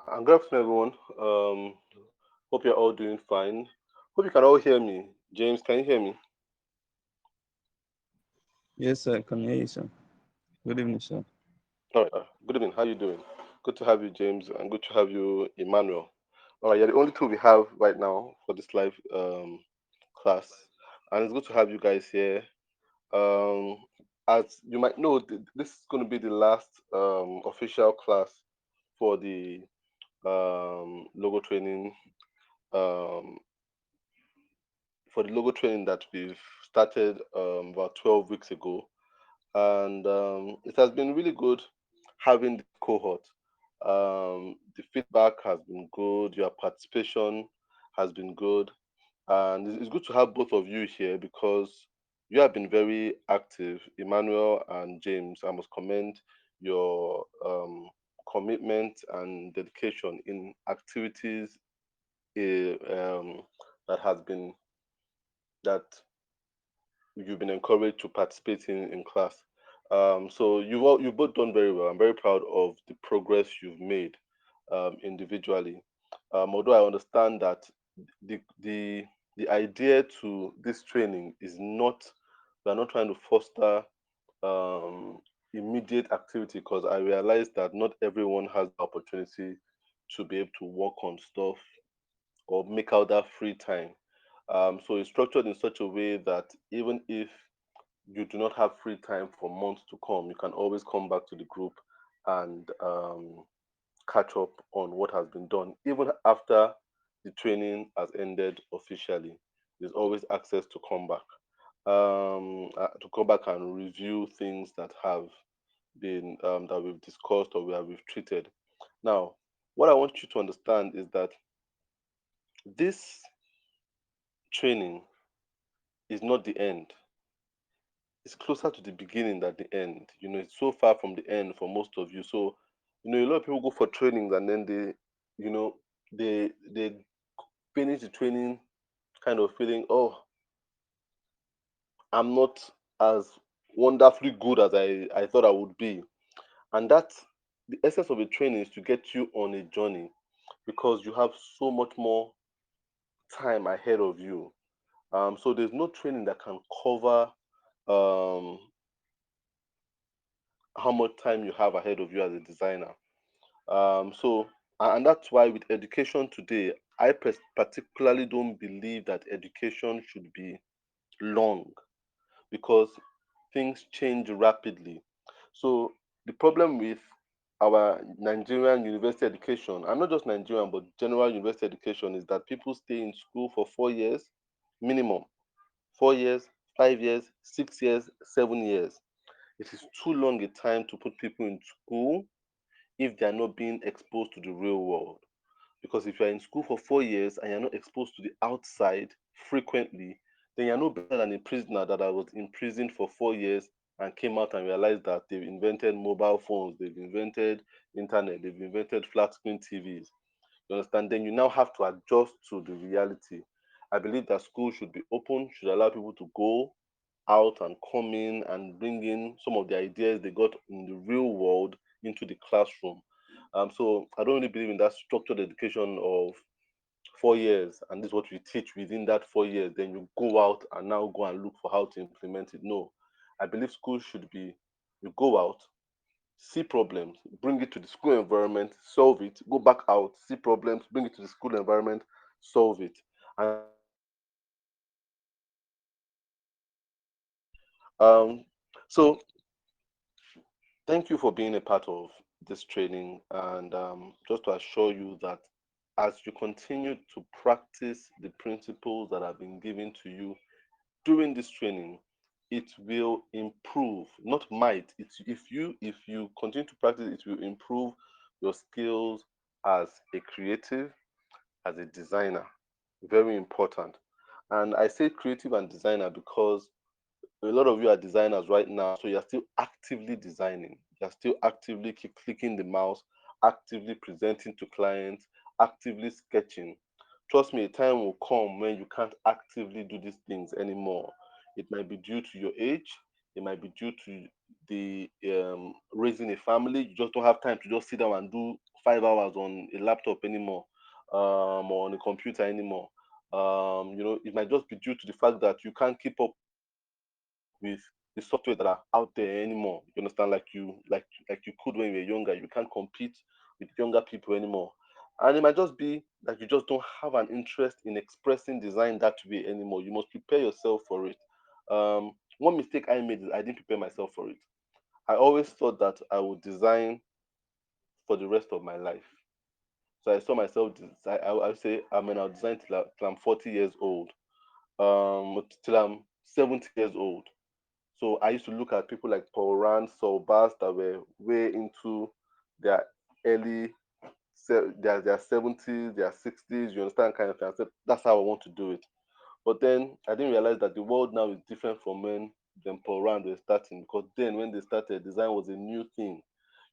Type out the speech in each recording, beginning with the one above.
And good afternoon, everyone. Hope you're all doing fine. Hope you can all hear me. James, can you hear me? Yes, sir. I can hear you, sir. Good evening, sir. All right. Good evening. How you doing? Good to have you, James, and good to have you, Emmanuel. All right, you're the only two we have right now for this live class, and it's good to have you guys here. Um, as you might know, this is going to be the last official class for the logo training um, that we've started about 12 weeks ago. And it has been really good having this cohort. The feedback has been good, your participation has been good, and it's good to have both of you here because you have been very active, Emmanuel and James. I must commend your commitment and dedication in activities that has been that you've been encouraged to participate in class. So you've both done very well. I'm very proud of the progress you've made individually. Although I understand that the the the idea to this training is not we are not trying to foster um, immediate activity because I realize that not everyone has the opportunity to be able to work on stuff or make out that free time. So it's structured in such a way that even if you do not have free time for months to come, you can always come back to the group and catch up on what has been done. Even after the training has ended officially, there's always access to come back and review things that have been that we've discussed or we've treated. Now, what I want you to understand is that this training is not the end. It's closer to the beginning than the end. It's so far from the end for most of you. So, a lot of people go for trainings and then you know, they finish the training kind of feeling, oh, I'm not as wonderfully good as I thought I would be. And that's the essence of a training is to get you on a journey because you have so much more time ahead of you. So there's no training that can cover um, how much time you have ahead of you as a designer. And that's why with education today, I particularly don't believe that education should be long because things change rapidly. So the problem with our Nigerian university education, and not just Nigerian, but general university education, is that people stay in school for 4 years minimum, 4 years, 5 years, 6 years, 7 years. It is too long a time to put people in school if they are not being exposed to the real world. Because if you're in school for 4 years and you're not exposed to the outside frequently, then you're no better than a prisoner that I was imprisoned for 4 years and came out and realized that they've invented mobile phones, they've invented internet, they've invented flat screen TVs. You understand? Then you now have to adjust to the reality. I believe that school should be open, should allow people to go out and come in and bring in some of the ideas they got in the real world into the classroom. So I don't really believe in that structured education of 4 years, and this is what we teach within that 4 years. Then you go out and now go and look for how to implement it. No, I believe school should be you go out, see problems, bring it to the school environment, solve it, go back out, see problems, bring it to the school environment, solve it. And that's how you get so thank you for being a part of this training and just to assure you that as you continue to practice the principles that have been given to you during this training, it will improve, not might. It's if you continue to practice, it will improve your skills as a creative, as a designer. Very important. And I say creative and designer because a lot of you are designers right now, so you're still actively designing. You're still actively clicking the mouse, actively presenting to clients, actively sketching. Trust me, a time will come when you can't actively do these things anymore. It might be due to your age, it might be due to the raising a family. You just don't have time to just sit down and do 5 hours on a laptop anymore, or on a computer anymore. It might just be due to the fact that you can't keep up with the software that are out there anymore. You understand? Like you could when you were younger. You can't compete with younger people anymore. And it might just be that you just don't have an interest in expressing design that way anymore. You must prepare yourself for it. One mistake I made is I didn't prepare myself for it. I always thought that I would design for the rest of my life. So I saw myself. I would say I mean I'll design till I'm 40 years old. Till I'm 70 years old. So I used to look at people like Paul Rand, Saul Bass that were way into their early their 70s, their 60s. You understand kind of thing. I said that's how I want to do it. But then I didn't realize that the world now is different from when them Paul Rand were starting, because then when they started, design was a new thing.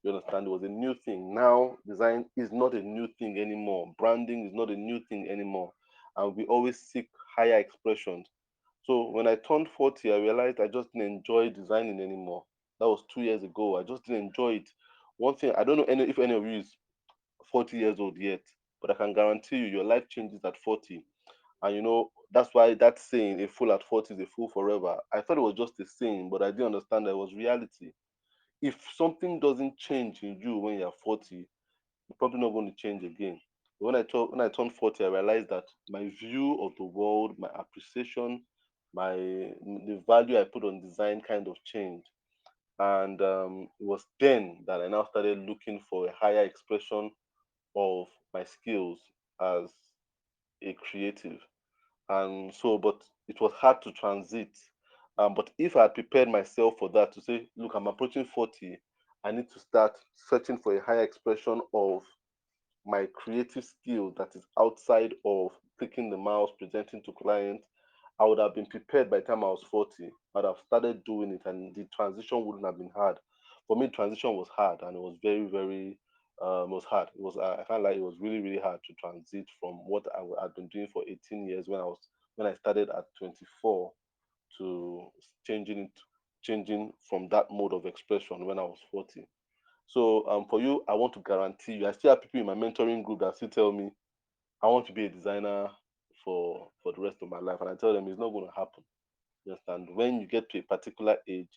You understand? It was a new thing. Now design is not a new thing anymore. Branding is not a new thing anymore. And we always seek higher expressions. So when I turned 40, I realized I just didn't enjoy designing anymore. That was 2 years ago. I just didn't enjoy it. One thing, I don't know if any of you is 40 years old yet, but I can guarantee you your life changes at 40. And that's why that saying, a fool at 40 is a fool forever. I thought it was just a saying, but I didn't understand that it was reality. If something doesn't change in you when you're 40, you're probably not going to change again. When I turned 40, I realized that my view of the world, my appreciation, the value I put on design kind of changed. And it was then that I now started looking for a higher expression of my skills as a creative. And so, but it was hard to transit. But if I had prepared myself for that, to say, look, I'm approaching 40, I need to start searching for a higher expression of my creative skill that is outside of clicking the mouse, presenting to clients. I would have been prepared by the time I was 40. I'd have started doing it, and the transition wouldn't have been hard. For me, transition was hard, and it was very, very, it was hard. I felt like it was really, really hard to transit from what had been doing for 18 years when I started at 24 to changing it, changing from that mode of expression when I was 40. So for you, I want to guarantee you. I still have people in my mentoring group that still tell me I want to be a designer for the rest of my life, and I tell them it's not going to happen. You understand? When you get to a particular age,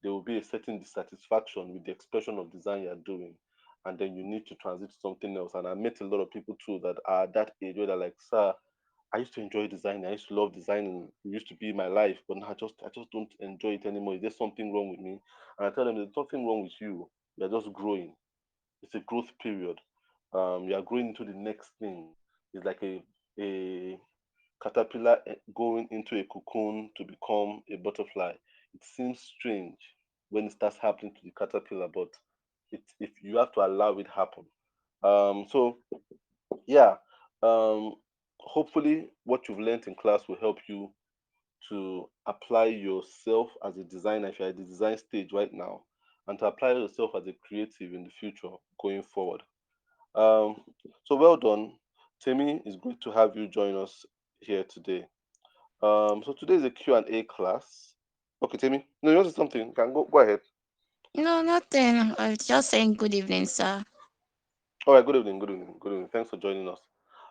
there will be a certain dissatisfaction with the expression of design you're doing, and then you need to transit to something else. And I met a lot of people too that are at that age where they're like, "Sir, I used to enjoy design. I used to love designing. It used to be my life, but now I just don't enjoy it anymore. Is there something wrong with me?" And I tell them there's nothing wrong with you. You're just growing. It's a growth period. You are growing into the next thing. It's like a caterpillar going into a cocoon to become a butterfly. It seems strange when it starts happening to the caterpillar, but if you have to allow it happen. So yeah, um, hopefully what you've learned in class will help you to apply yourself as a designer if you're at the design stage right now, and to apply yourself as a creative in the future going forward. Um, so well done. Temi, it's good to have you join us here today. So today is a Q and A class. Okay, Temi. No, you want to say something? You can go ahead. No, nothing. I was just saying good evening, sir. All right, good evening, good evening, good evening. Thanks for joining us.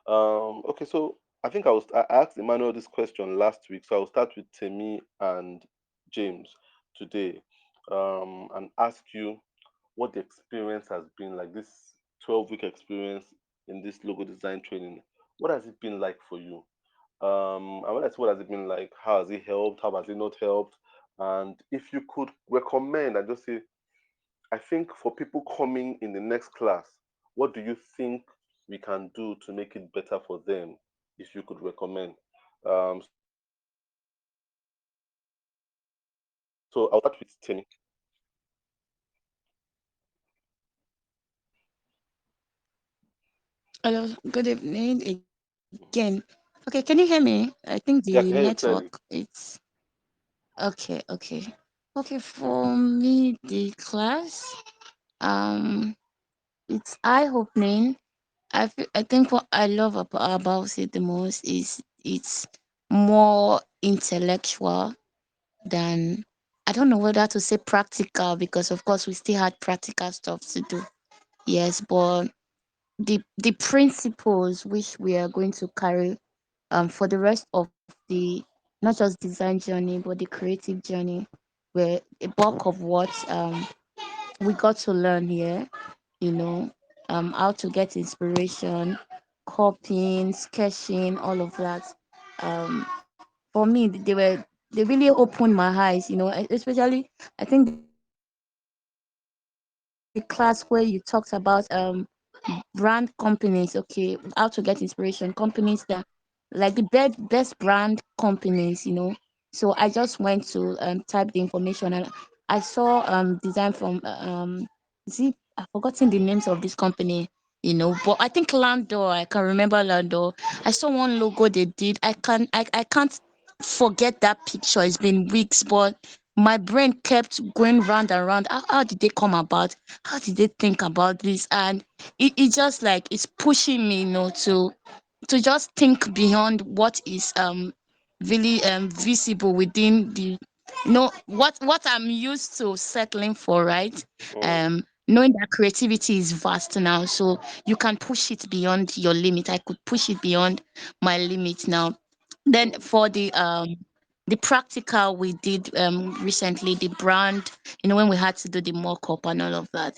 Okay, so I asked Emmanuel this question last week, so I'll start with Temi and James today, and ask you what the experience has been like, this 12-week experience in this logo design training. What has it been like for you? And when I say what has it been like, how has it helped? How has it not helped? And if you could recommend and just say, I think for people coming in the next class, what do you think we can do to make it better for them? If you could recommend. So I'll start with Temi. Hello, good evening again. Okay, can you hear me? I think the Yeah, I can network hear you clearly. it's okay. Okay, for me, the class, um, it's eye opening. I think what I love about it the most is it's more intellectual than, I don't know whether to say practical, because of course we still had practical stuff to do. Yes, but the principles which we are going to carry for the rest of the not just design journey but the creative journey were a bulk of what we got to learn here, you know, how to get inspiration, copying, sketching, all of that. Um, for me, they really opened my eyes, especially I think the class where you talked about brand companies, okay, how to get inspiration, companies that like the best brand companies, So I just went to type the information and I saw design from is it I've forgotten the names of this company, but I think Landor, I can remember Landor. I saw one logo they did. I can't forget that picture. It's been weeks, but my brain kept going round and round. How did they come about? How did they think about this? And it just like it's pushing me, to just think beyond what is really visible within the what I'm used to settling for, right? Mm, Knowing that creativity is vast now, so you can push it beyond your limit. I could push it beyond my limit now. Then mm, for the practical we did recently, the brand, when we had to do the mock-up and all of that.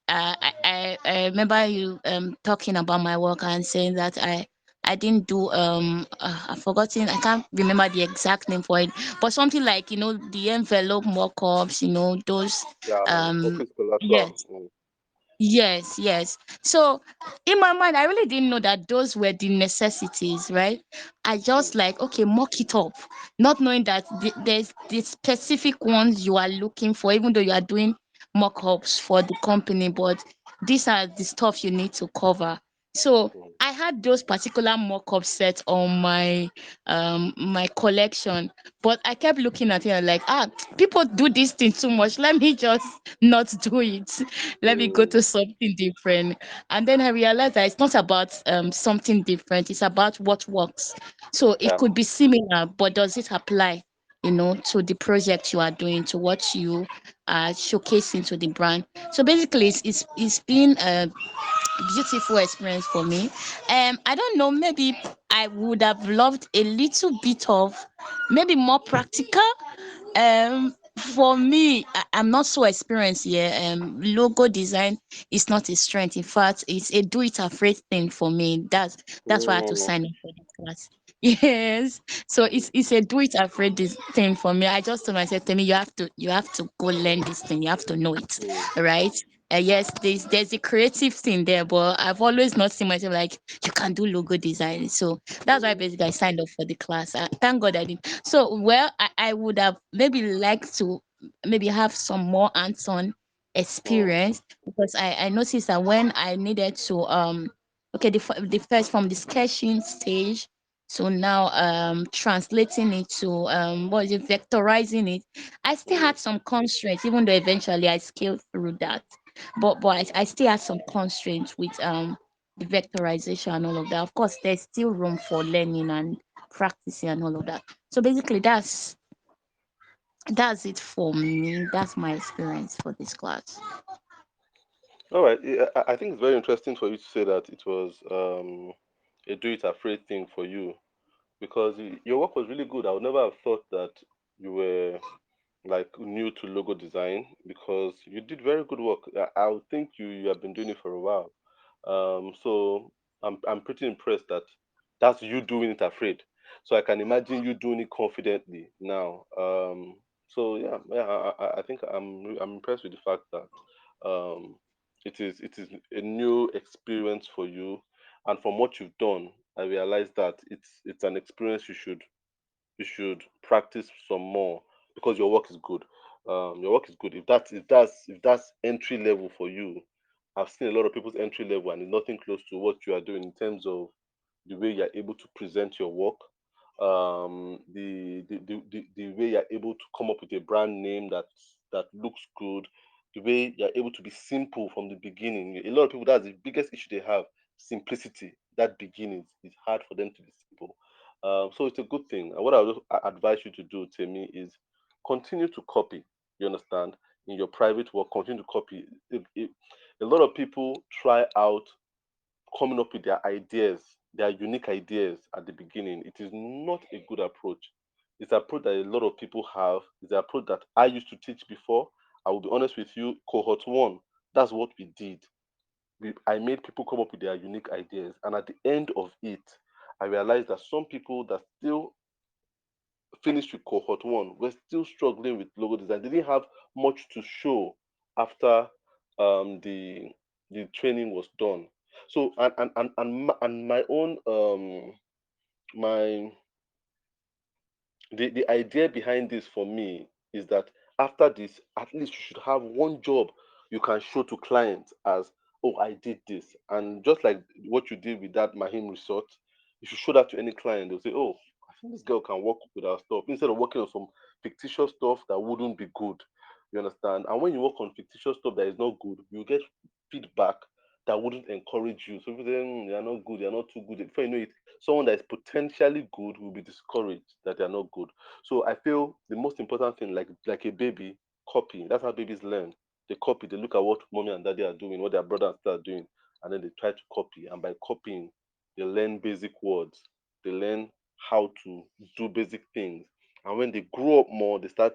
I remember you talking about my work and saying that I didn't do I've forgotten, I can't remember the exact name for it, but something like the envelope mock-ups, those yeah, um office collateral. yes. Yes, yes. So in my mind, I really didn't know that those were the necessities, right? I just Mm, like, okay, mock it up, not knowing that there's the specific ones you are looking for, even though you are doing mock ups for the company, but these are the stuff you need to cover. So mm, I had those particular mock up sets on my collection, but I kept looking at it and like, people do this thing too much. Let me just not do it. Let me go mm, to something different. And then I realized that it's not about something different, it's about what works. So it yeah. could be similar, but does it apply, to the project you are doing, to what you are showcasing to the brand? So basically, it's been a beautiful experience for me. I don't know, maybe I would have loved a little bit of maybe more practical. For me, I'm not so experienced here. Logo design is not a strength. In fact, it's a do it afraid thing for me. That's why I had to Mm, sign up for the class. Yes. So mm, it's a do it afraid this thing for me. I just told myself, Tell me, you have to go learn this thing. You have to know it, mm, right? Yes, there's a creative thing there, but I've always not seen myself like you can do logo design. So that's why mm, basically I signed up for the class. Thank God I did. So well, I would have maybe liked to maybe have some more hands-on mm, experience because I noticed that when I needed to okay the first from the sketching stage so now translating it to what is it vectorizing it, I still mm, had some constraints even though eventually I scaled through that, but I still had some constraints with the vectorization and all of that. Of course there's still room for learning and practicing and all of that. So basically that's it for me. That's my experience for this class. all right. Yeah, I think it's very interesting for you to say that it was a do it afraid thing for you because your work was really good. I would never have thought that you were like new to logo design because you did very good work. I would think you have been doing it for a while. So I'm pretty impressed that that's you doing it afraid. So I can imagine you doing it confidently now. So yeah, I think I'm impressed with the fact that um, it is a new experience for you, and from what you've done, I realize that it's an experience you should practice some more because your work is good. Your work is good. If that's entry level for you, I've seen a lot of people's entry level and it's nothing close to what you are doing in terms of the way you're able to present your work, the way you're able to come up with a brand name that looks good, the way you're able to be simple from the beginning. A lot of people, that's the biggest issue they have: simplicity. That beginning is hard for them to be simple. So it's a good thing. And what I would advise you to do, Temi, is continue to copy. You understand? In your private work, continue to copy. A lot of people try out coming up with their ideas, their unique ideas at the beginning. It is not a good approach. It's an approach that a lot of people have. It's an approach that I used to teach before. I will be honest with you, cohort one, that's what we did. I made people come up with their unique ideas. And at the end of it, I realized that some people that still finished with cohort one were still struggling with logo design. They didn't have much to show after the training was done. So and my own my the idea behind this for me is that after this, at least you should have one job you can show to clients as, oh, I did this. And just like what you did with that Mahim resort, if you show that to any client, they'll say, oh, I think this girl can work with our stuff instead of working on some fictitious stuff that wouldn't be good. You understand? And when you work on fictitious stuff that is not good, you get feedback that wouldn't encourage you. So if you say, they are not good, they are not too good, before you know it, someone that is potentially good will be discouraged that they are not good. So I feel the most important thing, like a baby, copy. That's how babies learn. They copy. They look at what mommy and daddy are doing, what their brother and sister are doing, and then they try to copy. And by copying, they learn basic words. They learn how to do basic things. And when they grow up more, they start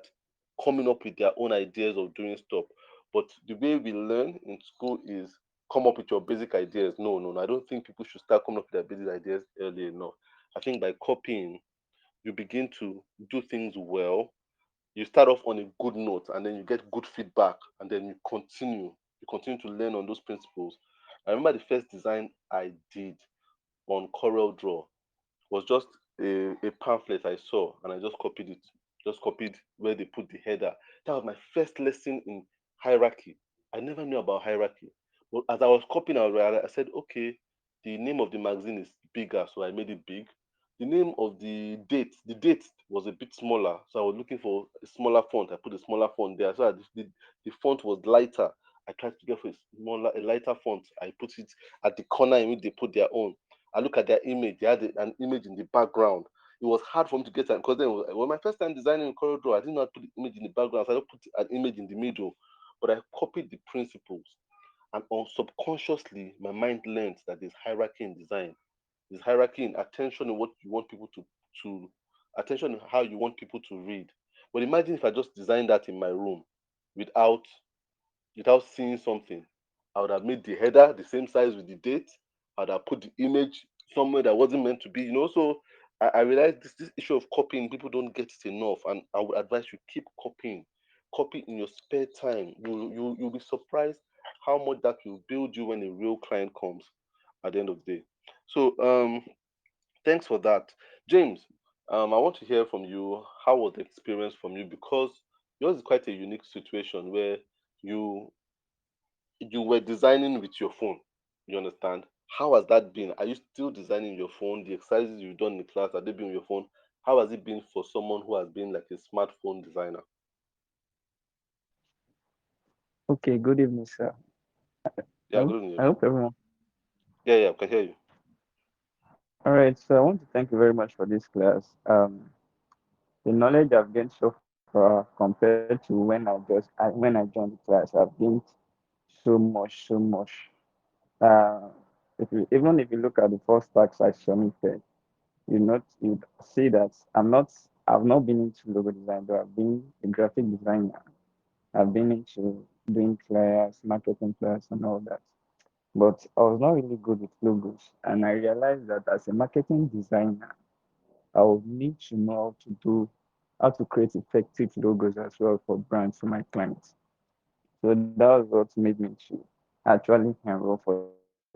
coming up with their own ideas of doing stuff. But the way we learn in school is come up with your basic ideas. No, no, no. I don't think people should start coming up with their basic ideas early enough. I think by copying, you begin to do things well. You start off on a good note and then you get good feedback and then you continue to learn on those principles. I remember the first design I did on Corel Draw was just a pamphlet I saw and I just copied it. Just copied where they put the header. That was my first lesson in hierarchy. I never knew about hierarchy. But as I was copying, I said, okay, the name of the magazine is bigger, so I made it big. The name of the date was a bit smaller, so I was looking for a smaller font. I put a smaller font there. So the font was lighter. I tried to get for a lighter font. I put it at the corner in which they put their own. I look at their image. They had an image in the background. It was hard for me to get that because then it was my first time designing in Corridor. I did not put the image in the background. So I put an image in the middle, but I copied the principles. And subconsciously, my mind learned that there's hierarchy in design. There's hierarchy in attention in what you want people to attention in how you want people to read. But imagine if I just designed that in my room without seeing something. I would have made the header the same size with the date. I would have put the image somewhere that wasn't meant to be, So I realized this issue of copying, people don't get it enough. And I would advise you keep copying. Copy in your spare time. You'll be surprised how much that will build you when a real client comes at the end of the day. So thanks for that. James, I want to hear from you. How was the experience from you? Because yours is quite a unique situation where you you were designing with your phone. You understand? How has that been? Are you still designing your phone? The exercises you've done in class, are they been on your phone? How has it been for someone who has been like a smartphone designer? Okay, good evening, sir. I Yeah, hope, good on I you. hope everyone. Yeah, yeah, I can hear you. All right, so I want to thank you very much for this class. The knowledge I've gained so far compared to when I joined the class, I've gained so much. Uh, even if you look at the first tax I submitted, you see that I've not been into logo design, but I've been a graphic designer. I've been into doing flyers, marketing flyers, and all that. But I was not really good with logos, and I realized that as a marketing designer, I would need to know how to create effective logos as well for brands for my clients. So that was what made me to actually enroll for this class.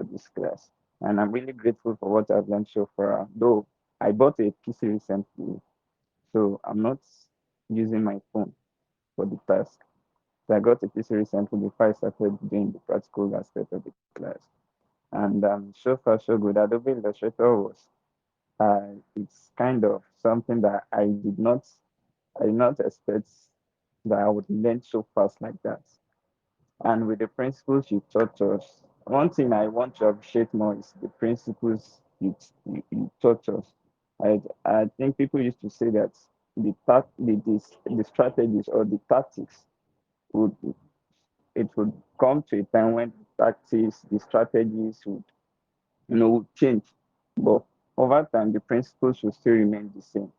And I'm really grateful for what I've learned so far. Though I bought a PC recently, so I'm not using my phone for the task. So I got a PC recently before I started doing the practical aspect of the class. And so far so good. Adobe Illustrator was it's kind of something that I did not expect that I would learn so fast like that. And with the principles you taught us, one thing I want to appreciate more is the principles you taught us. I think people used to say that the strategies or the tactics would it would come to a time when the strategies would would change, but over time the principles will still remain the same.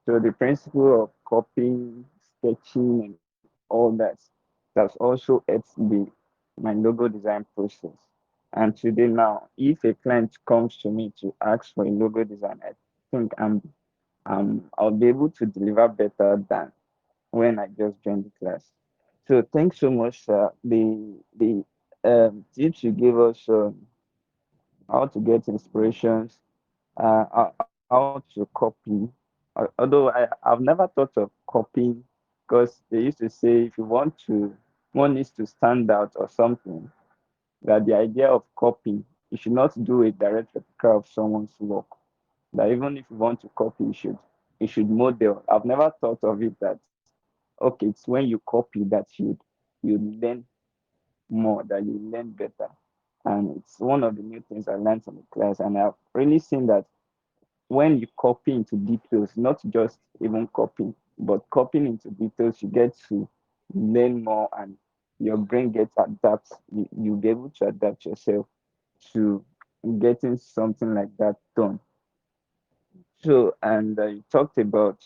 So the principle of copying, sketching, and all that's also helped my logo design process. And today now, if a client comes to me to ask for a logo design, I think I'll be able to deliver better than when I just joined the class. So thanks so much, sir. The tips you gave us, how to get inspirations, how to copy. Although I've never thought of copying, because they used to say if you want to, one needs to stand out or something, that the idea of copying, you should not do a direct replica of someone's work. That even if you want to copy, you should model. I've never thought of it that okay, it's when you copy that you learn more, that you learn better. And it's one of the new things I learned in the class. And I've really seen that when you copy into details, not just even copying, but copying into details, you get to learn more and your brain gets adapt. You'll be able to adapt yourself to getting something like that done. So, and you talked about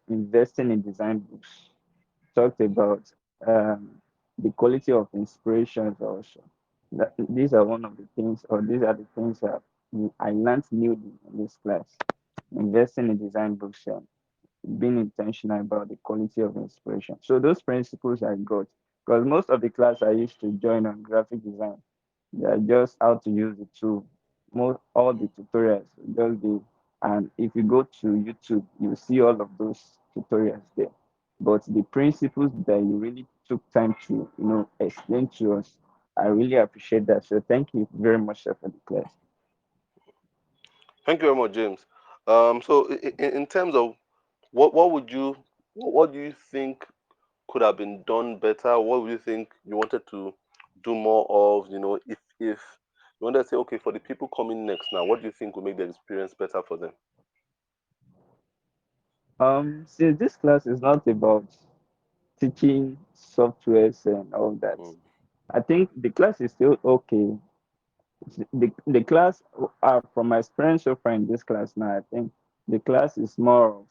investing in design books, talked about the quality of inspirations also. These are one of the things, or these are the things that I learned newly in this class. Investing in design books, being intentional about the quality of inspiration. So those principles I got, because most of the class I used to join on graphic design, they are just how to use the tool. Most all the tutorials, just the and if you go to YouTube, you see all of those tutorials there. But the principles that you really took time to, explain to us, I really appreciate that. So thank you very much, sir, for the class. Thank you very much, James. So in terms of what would you what do you think could have been done better? What would you think you wanted to do more of? If you wanted to say, okay, for the people coming next now, what do you think will make the experience better for them? Since this class is not about teaching softwares and all that, Mm, I think the class is still okay. The class, from my experience so far in this class now, I think the class is more of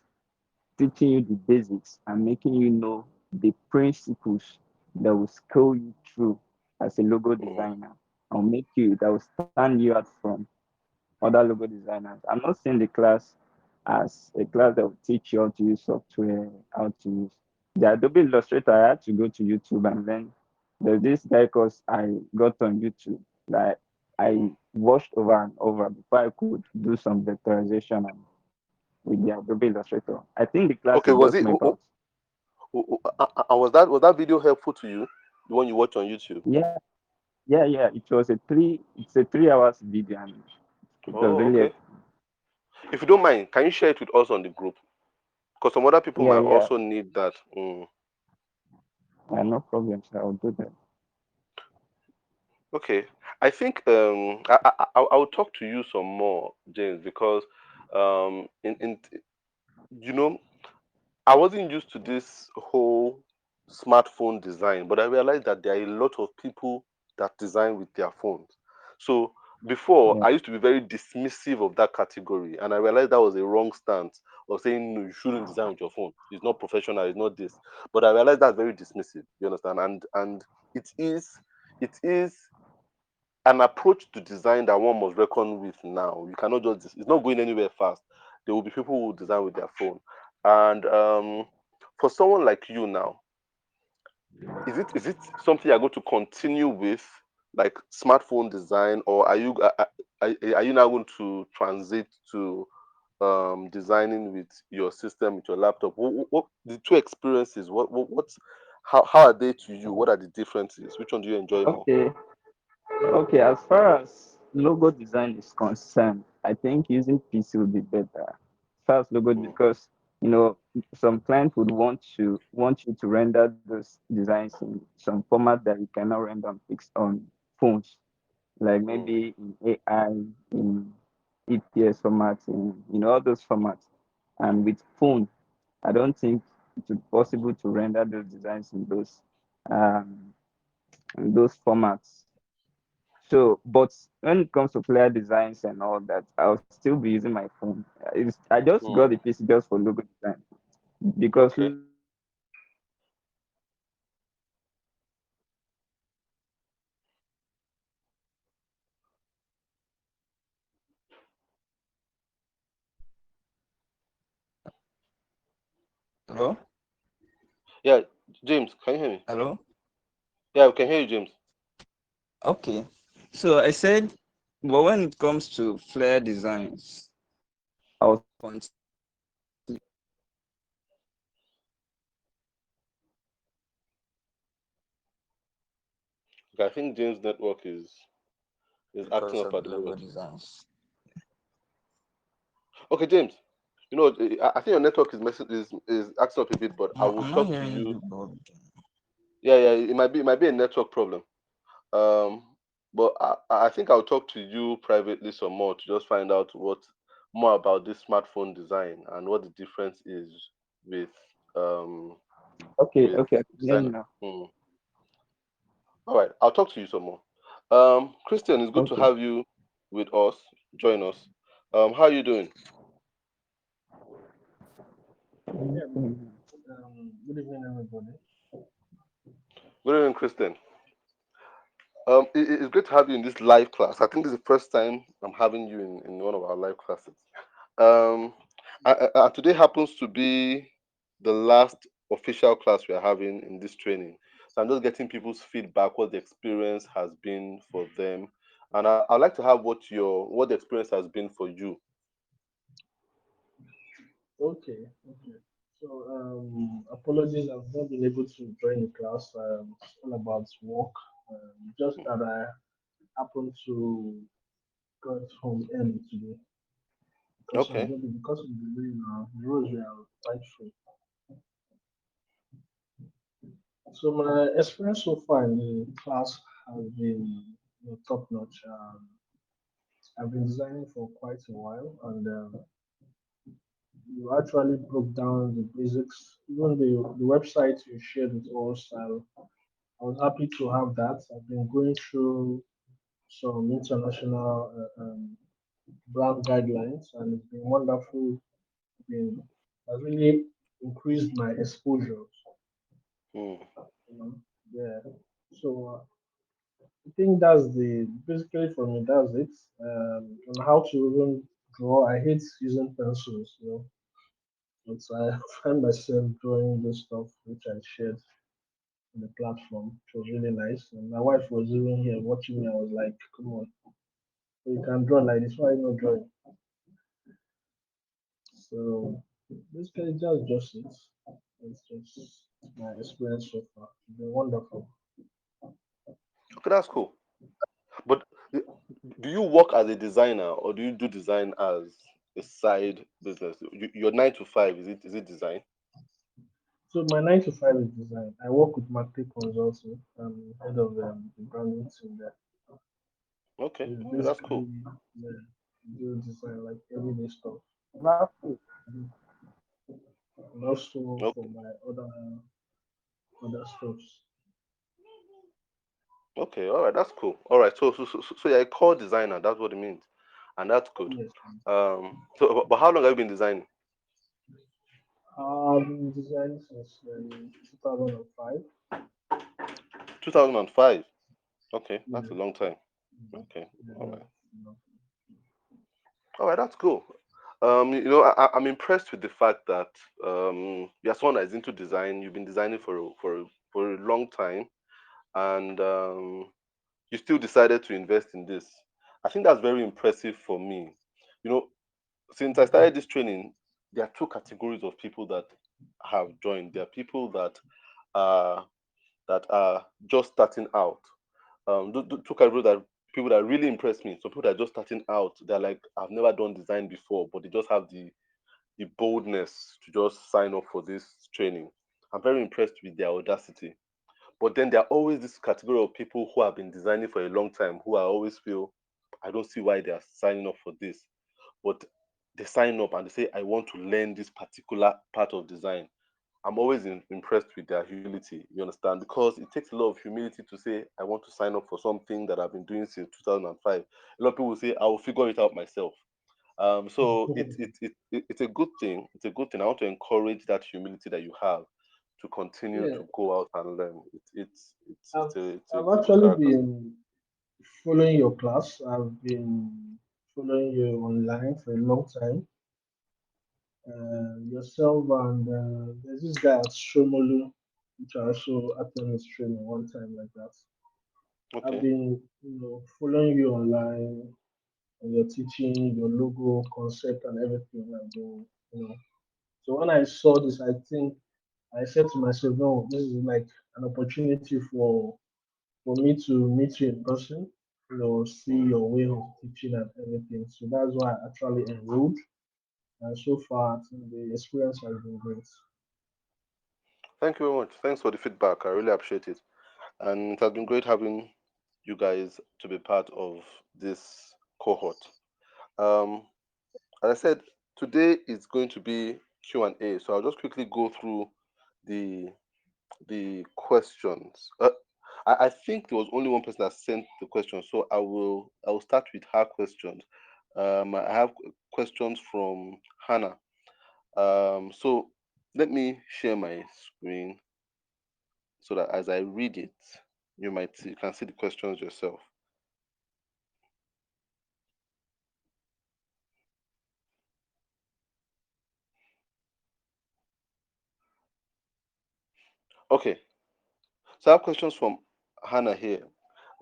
teaching you the basics and making you know the principles that will scale you through as a logo mm. designer and make you that will stand you out from other logo designers. I'm not seeing the class as a class that will teach you how to use software, how to use the Adobe Illustrator. I had to go to YouTube and then there's this guy course I got on YouTube that I watched over and over before I could do some vectorization and with the Adobe Illustrator. I think the class is Okay, just was more it? about Was that video helpful to you? The one you watched on YouTube? yeah, yeah. It's a 3 hours video and it was Oh, really okay. If you don't mind, can you share it with us on the group? Because some other people yeah, might yeah. also need that. No problem, sir. I'll do that. Okay, I think I'll talk to you some more, James, because in you know I wasn't used to this whole smartphone design, but I realized that there are a lot of people that design with their phones. So before, Yeah. I used to be very dismissive of that category, and I realized that was a wrong stance of saying no, you shouldn't design with your phone. It's not professional. It's not this. But I realized that's very dismissive. You understand? And it is an approach to design that one must reckon with now. You cannot just, it's not going anywhere fast. There will be people who will design with their phone. And for someone like you now, is it something you're going to continue with, like smartphone design, or are you now going to transit to designing with your system, with your laptop? What the two experiences? What's how are they to you? What are the differences? Which one do you enjoy more? Okay. Okay. As far as logo design is concerned, I think using PC would be better. As far as logo, Mm, because some client would want you to render those designs in some format that you cannot render on fixed on phones, like mm. maybe in AI, in EPS formats, in all those formats. And with phone, I don't think it would possible to render those designs um, in those formats. So, but when it comes to player designs and all that, I'll still be using my phone. I just got the Hmm. PC just for logo design because Okay. logo design is very easy. Hello? Yeah, James, can you hear me? Hello? Yeah, we can hear you, James. Okay. So I said, but when it comes to flare designs, I'll continue Okay, I think James' network is acting because up of at the the logo moment. designs. Okay, James. You know, I think your network is acting up a bit, but I will I'm not talk to hearing you. you, bro. Yeah, yeah, it might be a network problem. Um, but I think I'll talk to you privately some more to just find out what more about this smartphone design and what the difference is with um Okay, with okay, I can hear you designer. now. Hmm. All right, I'll talk to you some more. Christian, it's good to Okay. have you with us. Join us. How are you doing? Yeah, Mhm. good evening, everybody. Good evening, Christian. It's great to have you in this live class. I think this is the first time I'm having you in one of our live classes. Um, today happens to be the last official class we are having in this training. So I'm just getting people's feedback, what the experience has been for them, and I'd like to have what the experience has been for you. Okay. So, apologies, I've not been able to join the class. It's all about work. Just Hmm. that I happened to got home early today Okay. because of the rain. The roads were quite free. So my experience so far in the class has been top notch. I've been designing for quite a while, and you actually broke down the basics. Even the website you shared with us, I was happy to have that. I've been going through some international brand guidelines, and it's been wonderful. Been has really increased my exposure. Hmm. You know, yeah. So I think that's the basically for me that's it. On how to even draw. I hate using pencils. But I find myself drawing this stuff which I shared on the platform, which was really nice. And my wife was even here watching me. I was like, come on, you can draw like this. Why are you not drawing? So basically, just it. It's just my experience so far. It's been wonderful. Okay, that's cool. But do you work as a designer or do you do design as a side business? Your 9 to 5, is it design? So my 9 to 5 is design. I work with Market Consulting. I'm head of the branding team there. Okay, It's okay, that's cool. basically do design like everyday stuff. Lastly, And also for Okay, my other stuffs. okay, all right, that's cool. All right, so you're a core designer. That's what it means, and that's good. Yes. But how long have you been designing? I've been designing since 2005. 2005. Okay, that's a Yeah. long time. Mm, Okay, yeah, all yeah, right, yeah. all right, that's cool. I'm impressed with the fact that you're someone that is into design. You've been designing for a long time, and you still decided to invest in this. I think that's very impressive for me. You know, since I started this training, there are two categories of people that have joined. There are people are that are just starting out. Two categories that people that really impress me. Some people that are just starting out, they're like, I've never done design before, but they just have the boldness to just sign up for this training. I'm very impressed with their audacity. But then there are always this category of people who have been designing for a long time, who I always feel, I don't see why they are signing up for this. But they sign up and they say, I want to learn this particular part of design. I'm always impressed with their humility. You understand? Because it takes a lot of humility to say, I want to sign up for something that I've been doing since 2005. A lot of people say, I will figure it out myself. So it's a good thing. It's a good thing. I want to encourage that humility that you have to continue Yeah, to go out and learn. I've It's I've a good actually character. been following your class. I've been following you online for a long time. Yourself and there's this guy at Shomolu, which I also attended his training one time like that. I've Okay. been, following you online and your teaching, your logo concept and everything. I've been, So when I saw this, I said to myself, no, this is like an opportunity for me to meet you in person, see Mm. your way of teaching and everything. So that's why I actually enrolled. And so far, I think the experience has been great. Thank you very much. Thanks for the feedback. I really appreciate it. And it has been great having you guys to be part of this cohort. Um, as I said, today is going to be Q&A. So I'll just quickly go through the the questions. I think there was only one person that sent the question, so I will start with her questions. I have questions from Hannah. So let me share my screen so that as I read it, you can see the questions yourself. Okay, so I have questions from Hannah here.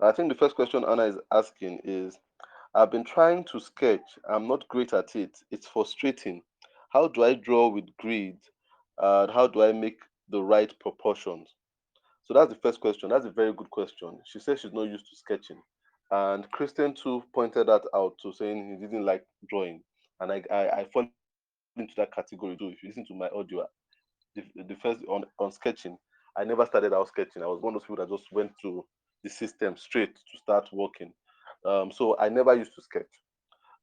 I think the first question Hannah is asking is, I've been trying to sketch. I'm not great at it. It's frustrating. How do I draw with grid? How do I make the right proportions? So that's the first question. That's a very good question. She says she's not used to sketching. And Christian too pointed that out to saying he didn't like drawing. And I fall into that category too. If you listen to my audio, the first on sketching, I never started out sketching. I was one of those people that just went to the system straight to start working. So I never used to sketch.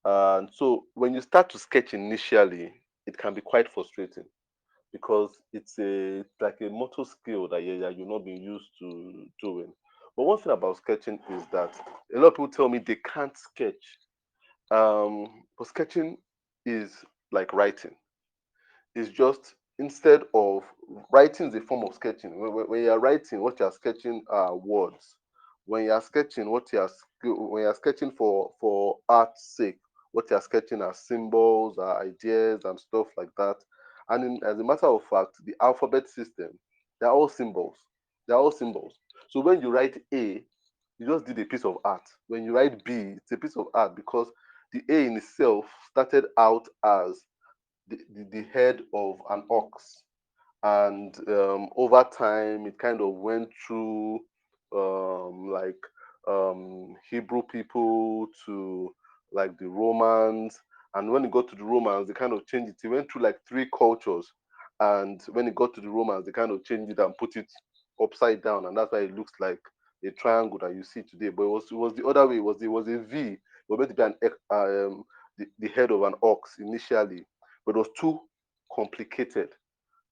And so when you start to sketch initially, it can be quite frustrating because it's like a motor skill that you're not being used to doing. But one thing about sketching is that a lot of people tell me they can't sketch. But sketching is like writing. It's just instead of writing is a form of sketching. When you're writing, what you're sketching are words. When you're sketching, when you're sketching for art's sake, what you're sketching are symbols, are ideas, and stuff like that. And as a matter of fact, the alphabet system, they're all symbols. They're all symbols. So when you write A, you just did a piece of art. When you write B, it's a piece of art because the A in itself started out as the head of an ox, and over time it kind of went through like Hebrew people to like the Romans, and when it got to the Romans they kind of changed it. It went through like three cultures, and when it got to the Romans they kind of changed it and put it upside down, and that's why it looks like a triangle that you see today. But it was the other way. It was a V. It was meant to be the head of an ox initially, but it was too complicated.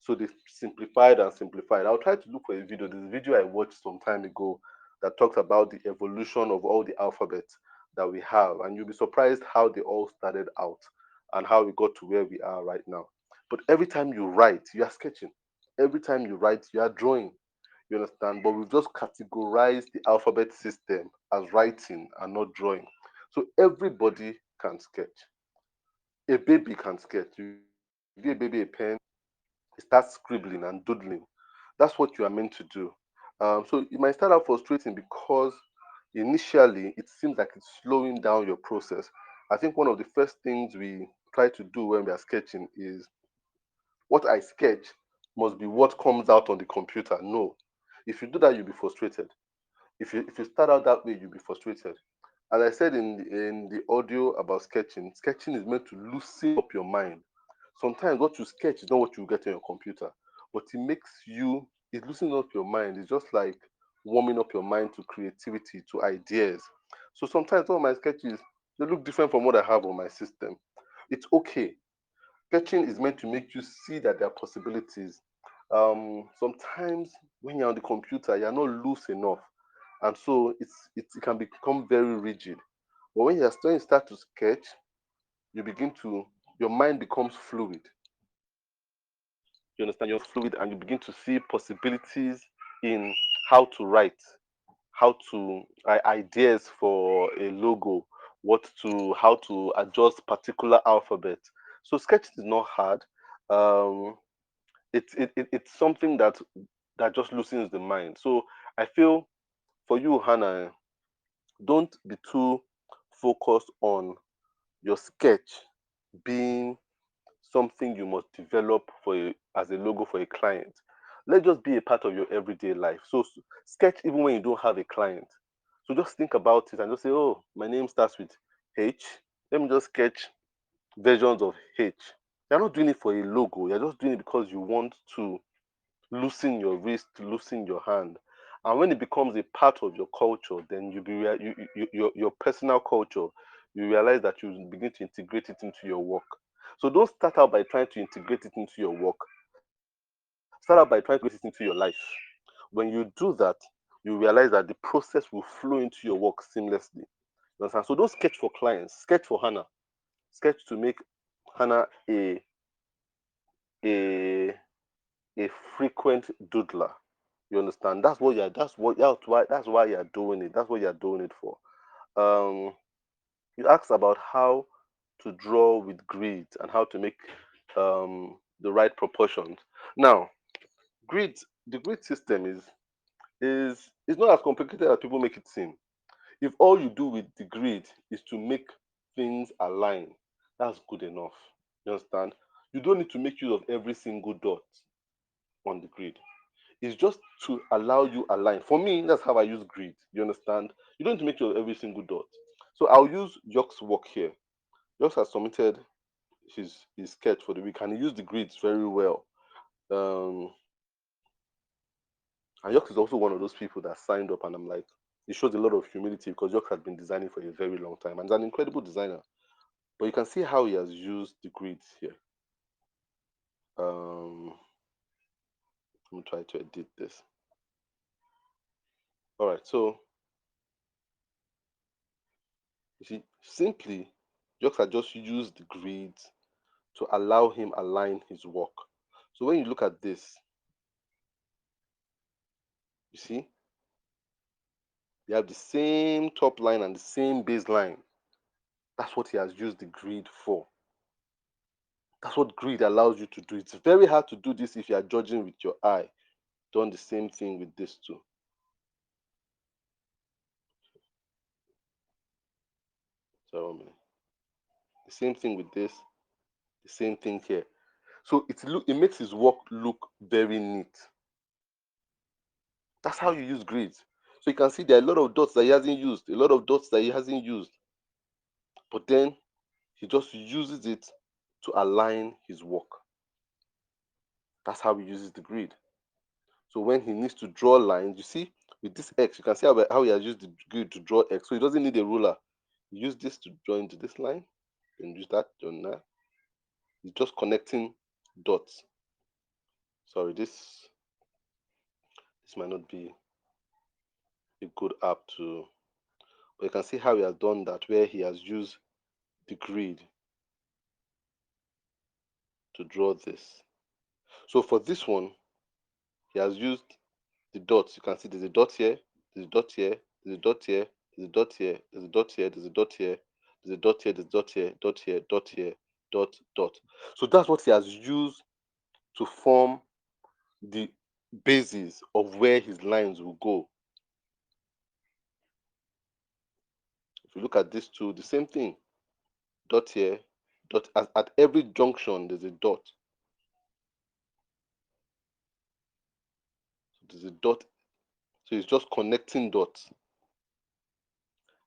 So they simplified and simplified. I'll try to look for a video. There's a video I watched some time ago that talks about the evolution of all the alphabets that we have, and you'll be surprised how they all started out and how we got to where we are right now. But every time you write, you are sketching. Every time you write, you are drawing. You understand? But we've just categorized the alphabet system as writing and not drawing. So everybody can sketch. A baby can sketch. You give a baby a pen, he starts scribbling and doodling. That's what you are meant to do. So it might start out frustrating because initially it seems like it's slowing down your process. I think one of the first things we try to do when we are sketching is what I sketch must be what comes out on the computer. No. If you do that, you'll be frustrated. If you start out that way, you'll be frustrated. As I said in the audio about sketching, sketching is meant to loosen up your mind. Sometimes what you sketch is not what you get on your computer, but it loosens up your mind. It's just like warming up your mind to creativity, to ideas. So sometimes some of my sketches, they look different from what I have on my system. It's okay. Sketching is meant to make you see that there are possibilities Sometimes when you're on the computer, you're not loose enough, and so it can become very rigid. But when you start to sketch, you begin to your mind becomes fluid. You understand? You're fluid, and you begin to see possibilities in how to write, how to ideas for a logo, how to adjust particular alphabet. So sketching is not hard. Um, it's something that just loosens the mind. So I feel for you, Hannah, don't be too focused on your sketch being something you must develop as a logo for a client. Let just be a part of your everyday life. So sketch even when you don't have a client. So just think about it and just say, oh, my name starts with H. Let me just sketch versions of H. You're not doing it for a logo. You're just doing it because you want to loosen your wrist, loosen your hand. And when it becomes a part of your culture, then your personal culture, you realize that you begin to integrate it into your work. So don't start out by trying to integrate it into your work. Start out by trying to integrate it into your life. When you do that, you realize that the process will flow into your work seamlessly. You understand? So don't sketch for clients. Sketch for Hannah. Sketch to make Hannah a a frequent doodler. You understand? That's why you're doing it. That's what you're doing it for. Um, you asked about how to draw with grid and how to make the right proportions. Now, grid the grid system is not as complicated as people make it seem. If all you do with the grid is to make things align, that's good enough. You understand? You don't need to make use of every single dot on the grid. It's just to allow you align. For me, that's how I use grid. You understand? You don't need to make use of every single dot. So I'll use Yock's work here. Yox has submitted his sketch for the week and he used the grids very well. Um, and Yox is also one of those people that signed up, and I'm like, it shows a lot of humility because Yox has been designing for a very long time and is an incredible designer. But you can see how he has used the grids here. Let me try to edit this. All right, so you see, simply, Yox has just used the grids to allow him align his work. So when you look at this, you see, you have the same top line and the same baseline. That's what he has used the grid for. That's what grid allows you to do. It's very hard to do this if you are judging with your eye. Done the same thing with this too. So the same thing with this, the same thing here. So it makes his work look very neat. That's how you use grids. So you can see there are a lot of dots that he hasn't used, a lot of dots that he hasn't used. But then he just uses it to align his work. That's how he uses the grid. So when he needs to draw lines, you see, with this X, you can see how he has used the grid to draw X. So he doesn't need a ruler. You use this to draw into this line, then use that on that. He's just connecting dots. Sorry, this might not be a good app to, but you can see how he has done that, where he has used the grid to draw this. So for this one, he has used the dots. You can see there's a dot here, there's a dot here, there's a dot here, there's a dot here, there's a dot here, there's a dot here, there's a dot here, there's a dot here, dot here, dot here, dot, dot. So that's what he has used to form the basis of where his lines will go. If you look at this too, the same thing. Dot here, dot at every junction there's a dot. So there's a dot. So it's just connecting dots.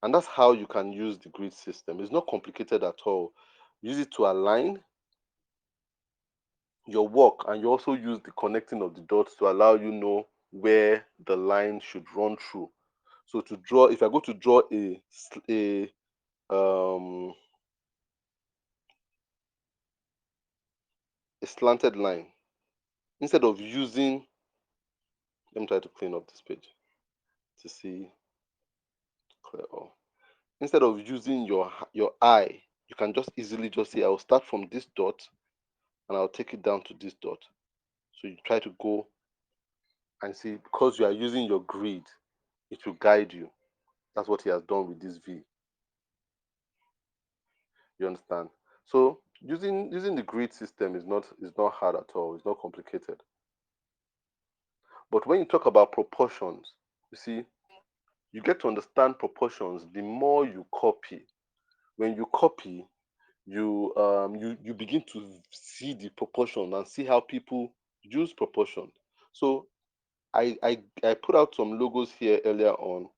And that's how you can use the grid system. It's not complicated at all. Use it to align your work, and you also use the connecting of the dots to allow you know where the line should run through. So to draw, if I go to draw um a slanted line, Instead of using, let me try to clean up this page to see clear all. Instead of using your eye, you can just easily just say, I'll start from this dot and I'll take it down to this dot. So you try to go and see, because you are using your grid, it will guide you. That's what he has done with this V. You understand? So using the grid system is not hard at all. It's not complicated. But when you talk about proportions, you see, you get to understand proportions the more you copy. When you copy, you begin to see the proportion and see how people use proportion. So I put out some logos here earlier on,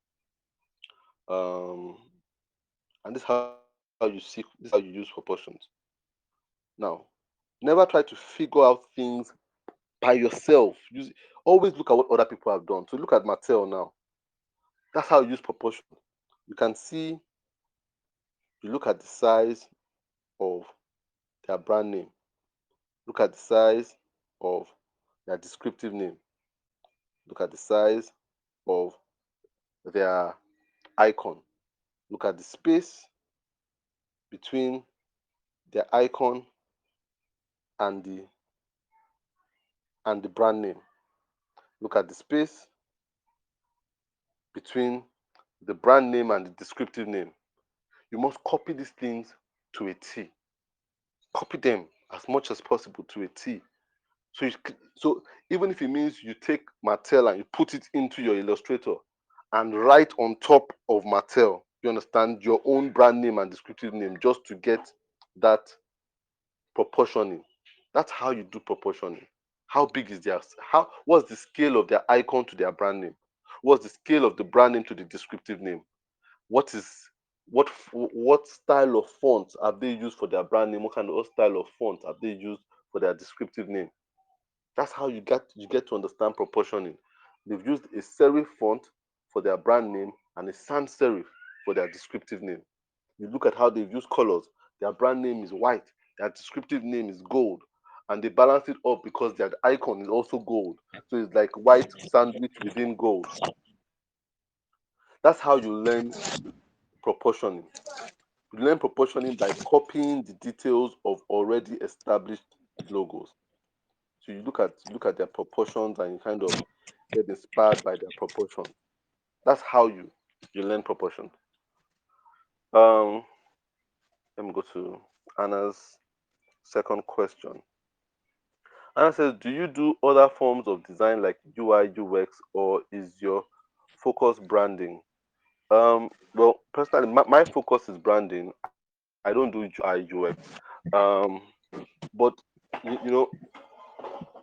um, and this is how you use proportions. Now, never try to figure out things by yourself. Always look at what other people have done. So look at Mattel now. That's how you use proportion. You can see, you look at the size of their brand name. Look at the size of their descriptive name. Look at the size of their icon. Look at the space between their icon and the brand name. Look at the space between the brand name and the descriptive name. You must copy these things to a T. Copy them as much as possible to a T. So even if it means you take Mattel and you put it into your Illustrator and write on top of Mattel, you understand, your own brand name and descriptive name, just to get that proportioning. That's how you do proportioning. How big is what's the scale of their icon to their brand name? What's the scale of the brand name to the descriptive name? What is what style of font have they used for their brand name? What kind of style of font have they used for their descriptive name? That's how you get to understand proportioning. They've used a serif font for their brand name and a sans serif for their descriptive name. You look at how they've used colors. Their brand name is white, their descriptive name is gold, and they balance it up because their icon is also gold. So it's like white sandwich within gold. That's how you learn proportioning. You learn proportioning by copying the details of already established logos. So you look at their proportions and you kind of get inspired by their proportion. That's how you learn proportion. Um, Let me go to Anna's second question. Anna says, "Do you do other forms of design like UI, UX, or is your focus branding?" Well, personally, my focus is branding. I don't do UI, UX. Um, but you know,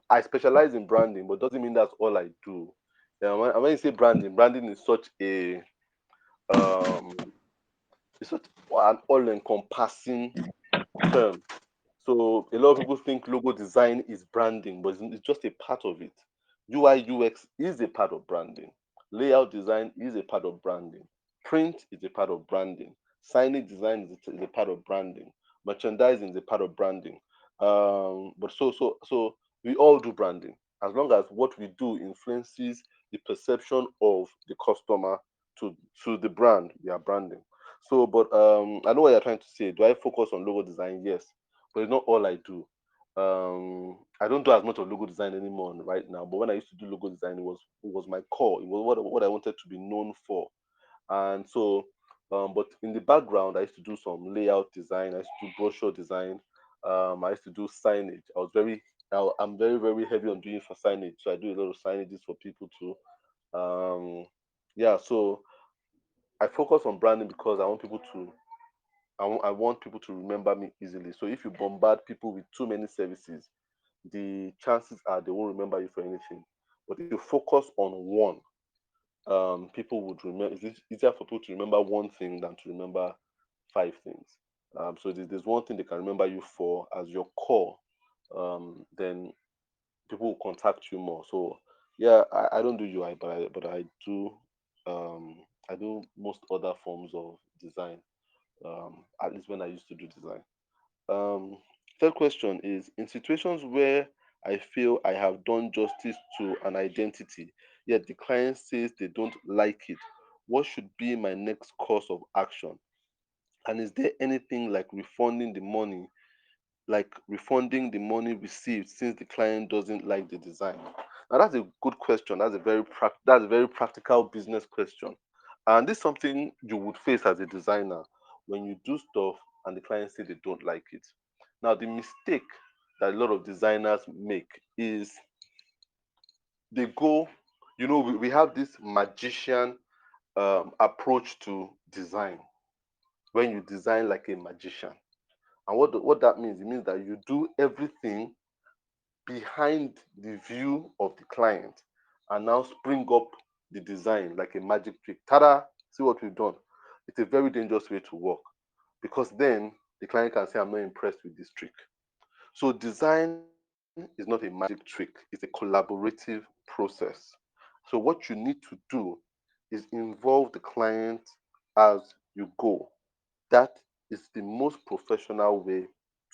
I specialize in branding, but doesn't mean that's all I do. When you say branding, branding is such a um, it's such an all-encompassing term. So a lot of people think logo design is branding, but it's just a part of it. UI UX is a part of branding. Layout design is a part of branding. Print is a part of branding. Signage design is a part of branding. Merchandising is a part of branding. But so we all do branding as long as what we do influences the perception of the customer to the brand. We are branding. So, but I know what you're trying to say. Do I focus on logo design? Yes, but it's not all I do. I don't do as much of logo design anymore right now. But when I used to do logo design, it was my core. It was what I wanted to be known for. And so, but in the background, I used to do some layout design. I used to do brochure design. I used to do signage. I'm very very heavy on doing for signage. So I do a lot of signages for people too. Um, yeah. So I focus on branding because I want people to remember me easily. So if you bombard people with too many services, the chances are they won't remember you for anything. But if you focus on one, people would remember. It's easier for people to remember one thing than to remember five things. So there's one thing they can remember you for as your core. Then people will contact you more. So yeah, I don't do UI, but I do I do most other forms of design. At least when I used to do design. Um, Third question is, in situations where I feel I have done justice to an identity, yet the client says they don't like it. What should be my next course of action? And is there anything like refunding the money received since the client doesn't like the design? Now that's a good question. That's a very practical business question, and this is something you would face as a designer when you do stuff and the client say they don't like it. Now the mistake that a lot of designers make is they go, we have this magician approach to design when you design like a magician. And what that means, it means that you do everything behind the view of the client and now spring up the design like a magic trick. Tada! See what we've done. It's a very dangerous way to work because then the client can say, I'm not impressed with this trick. So, design is not a magic trick, it's a collaborative process. So, what you need to do is involve the client as you go. That is the most professional way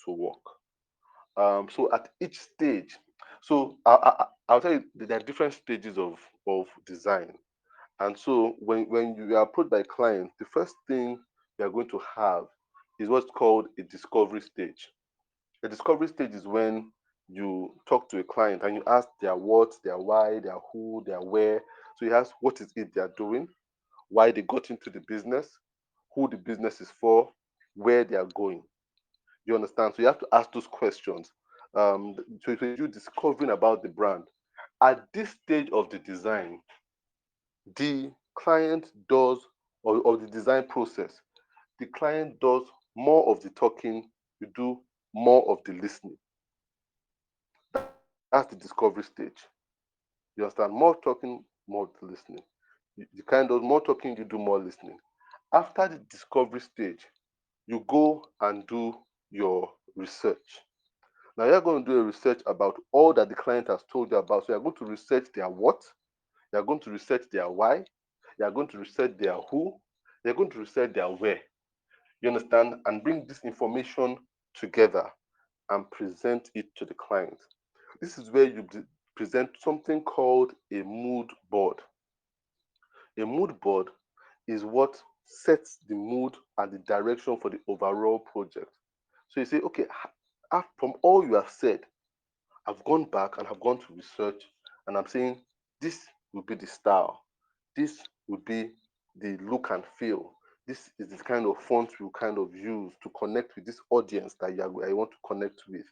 to work. So at each stage, so I'll tell you there are different stages of design. And so when you are approached by clients, the first thing you are going to have is what's called a discovery stage. A discovery stage is when you talk to a client and you ask their what, their why, their who, their where. So you ask what is it they are doing, why they got into the business, who the business is for, where they are going. You understand? So you have to ask those questions. So you discovering about the brand. At this stage of the design, the client does, or the design process, the client does more of the talking, you do more of the listening. That's the discovery stage. You understand? More talking, more of the listening. The client does more talking, you do more listening. After the discovery stage, you go and do your research. Now you're going to do a research about all that the client has told you about. So you're going to research their what, you're going to research their why, you're going to research their who, you're going to research their where. You understand? And bring this information together and present it to the client. This is where you present something called a mood board. A mood board is what sets the mood and the direction for the overall project. So you say, okay, from all you have said, I've gone back and have gone to research, and I'm saying this will be the style, this will be the look and feel. This is the kind of font you kind of use to connect with this audience that I want to connect with.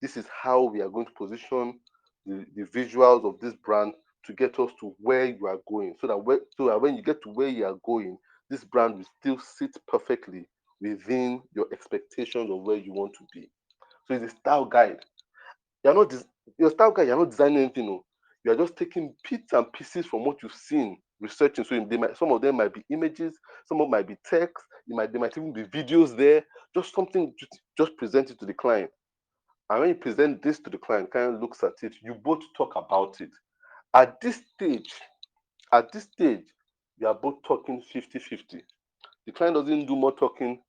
This is how we are going to position the visuals of this brand to get us to where you are going. So that when you get to where you are going, this brand will still sit perfectly within your expectations of where you want to be. So it's a style guide. You're not your style guide, you're not designing anything. No. You are just taking bits and pieces from what you've seen, researching. So some of them might be images, some of them might be text, they might even be videos there. Just something, just present it to the client. And when you present this to the client looks at it, you both talk about it. At this stage, at this stage, you are both talking 50-50. The client doesn't do more talking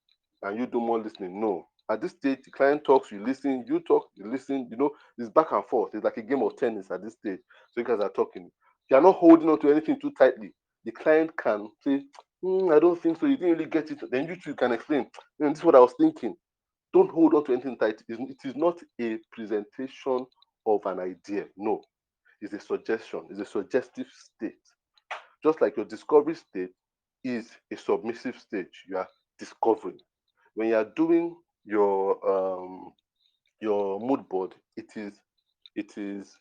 and you do more listening. No. At this stage, the client talks, you listen, you talk, you listen. It's back and forth. It's like a game of tennis at this stage. So you guys are talking. You are not holding on to anything too tightly. The client can say, I don't think so. You didn't really get it. Then you two can explain. This is what I was thinking. Don't hold on to anything tight. It is not a presentation of an idea. No. It's a suggestion. It's a suggestive state. Just like your discovery state is a submissive stage. You are discovering. When you are doing your mood board, it is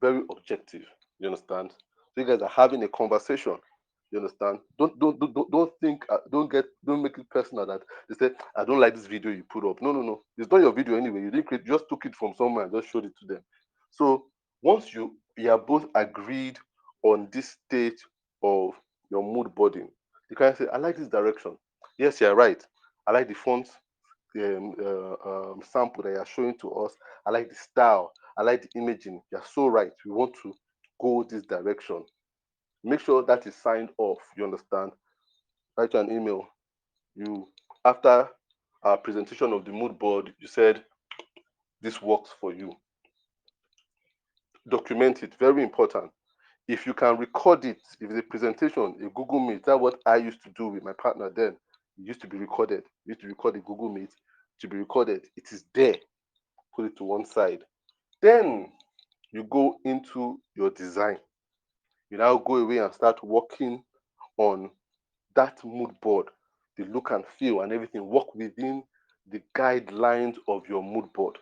very objective. You understand? So you guys are having a conversation. You understand? Don't think don't make it personal that they say I don't like this video you put up. No, no, no. It's not your video anyway. You didn't create. You just took it from somewhere and just showed it to them. So once you are both agreed on this stage of your mood boarding, you can say I like this direction. Yes, you're right. I like the font sample that you're showing to us. I like the style. I like the imaging. You're so right. We want to go this direction. Make sure that is signed off. You understand? Write an email. You after our presentation of the mood board, you said this works for you. document it. Very important. If you can record it, if it's a presentation, a Google Meet, that's what I used to do with my partner then. It used to be recorded. We used to record a Google Meet to be recorded. It is there. Put it to one side. Then you go into your design. You now go away and start working on that mood board, the look and feel and everything. Work within the guidelines of your mood board.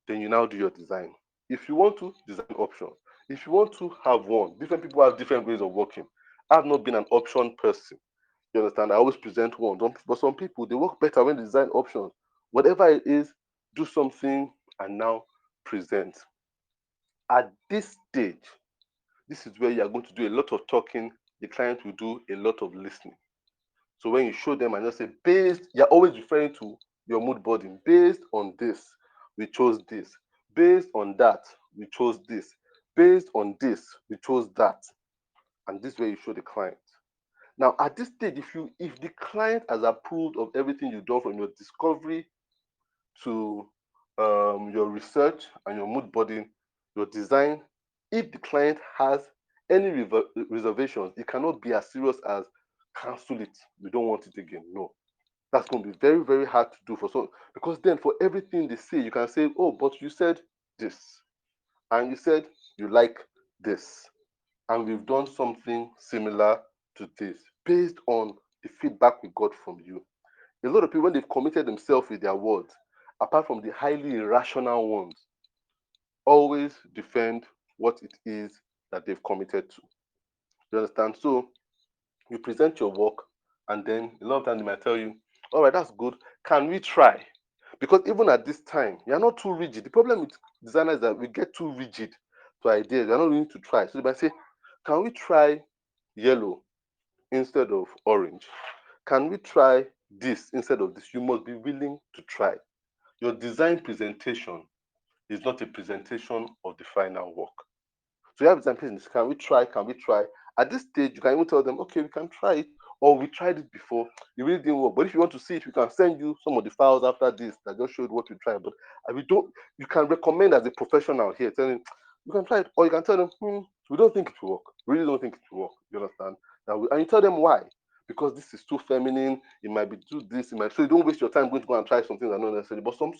Then you now do your design. If you want to, design options. If you want to have one, different people have different ways of working. I've not been an option person. You understand? I always present one. But some people, they work better when they design options. Whatever it is, do something and now present. At this stage, this is where you are going to do a lot of talking. The client will do a lot of listening. So when you show them and just say, you're always referring to your mood boarding. Based on this, we chose this. Based on that, we chose this. Based on this, we chose that. And this way you show the client. Now, at this stage, if the client has approved of everything you've done from your discovery to your research and your mood boarding, your design, if the client has any reservations, it cannot be as serious as cancel it. We don't want it again. No, that's going to be very, very hard to do for some, because then for everything they say, you can say, oh, but you said this, and you said you like this, and we've done something similar to this based on the feedback we got from you. A lot of people, when they've committed themselves with their words, apart from the highly irrational ones, always defend what it is that they've committed to. You understand? So you present your work, and then a lot of times they might tell you, all right, that's good. Can we try? Because even at this time, you're not too rigid. The problem with designers is that we get too rigid to ideas. You're not willing to try. So they might say, can we try yellow instead of orange? Can we try this instead of this? You must be willing to try. Your design presentation is not a presentation of the final work. So you have examples. Can we try? Can we try? At this stage, you can even tell them, okay, we can try it, or we tried it before. It really didn't work. But if you want to see it, we can send you some of the files after this that just showed what we tried. But we don't. You can recommend as a professional here, telling you can try it, or you can tell them, we don't think it will work. We really don't think it will work. You understand? And you tell them why. Because this is too feminine. It might be too this. It might, so you don't waste your time going to go and try something that are not necessary. But some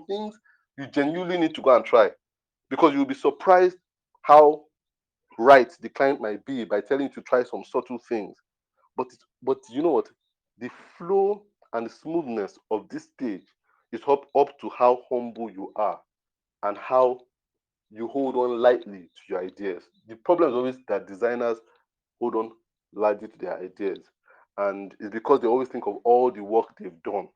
things you genuinely need to go and try, because you'll be surprised how right the client might be by telling you to try some subtle things. But you know what? The flow and the smoothness of this stage is up to how humble you are and how you hold on lightly to your ideas. The problem is always that designers hold on lightly to their ideas. And it's because they always think of all the work they've done.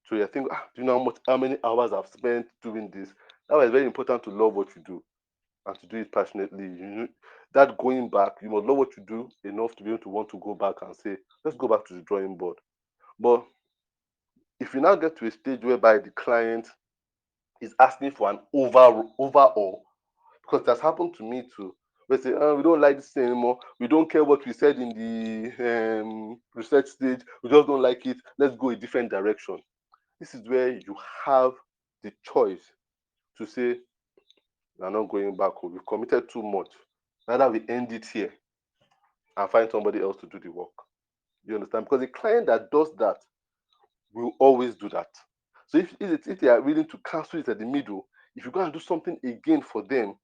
So you think, do you know how many hours I've spent doing this? That was very important to love what you do and to do it passionately. That going back, you must know what you do enough to be able to want to go back and say, let's go back to the drawing board. But if you now get to a stage whereby the client is asking for an overall, because that's happened to me too. We say, we don't like this thing anymore. We don't care what we said in the research stage. We just don't like it. Let's go a different direction. This is where you have the choice to say, we are not going back. We've committed too much. Rather, we end it here and find somebody else to do the work. You understand? Because the client that does that will always do that. So if they are willing to cancel it at the middle, if you go and do something again for them,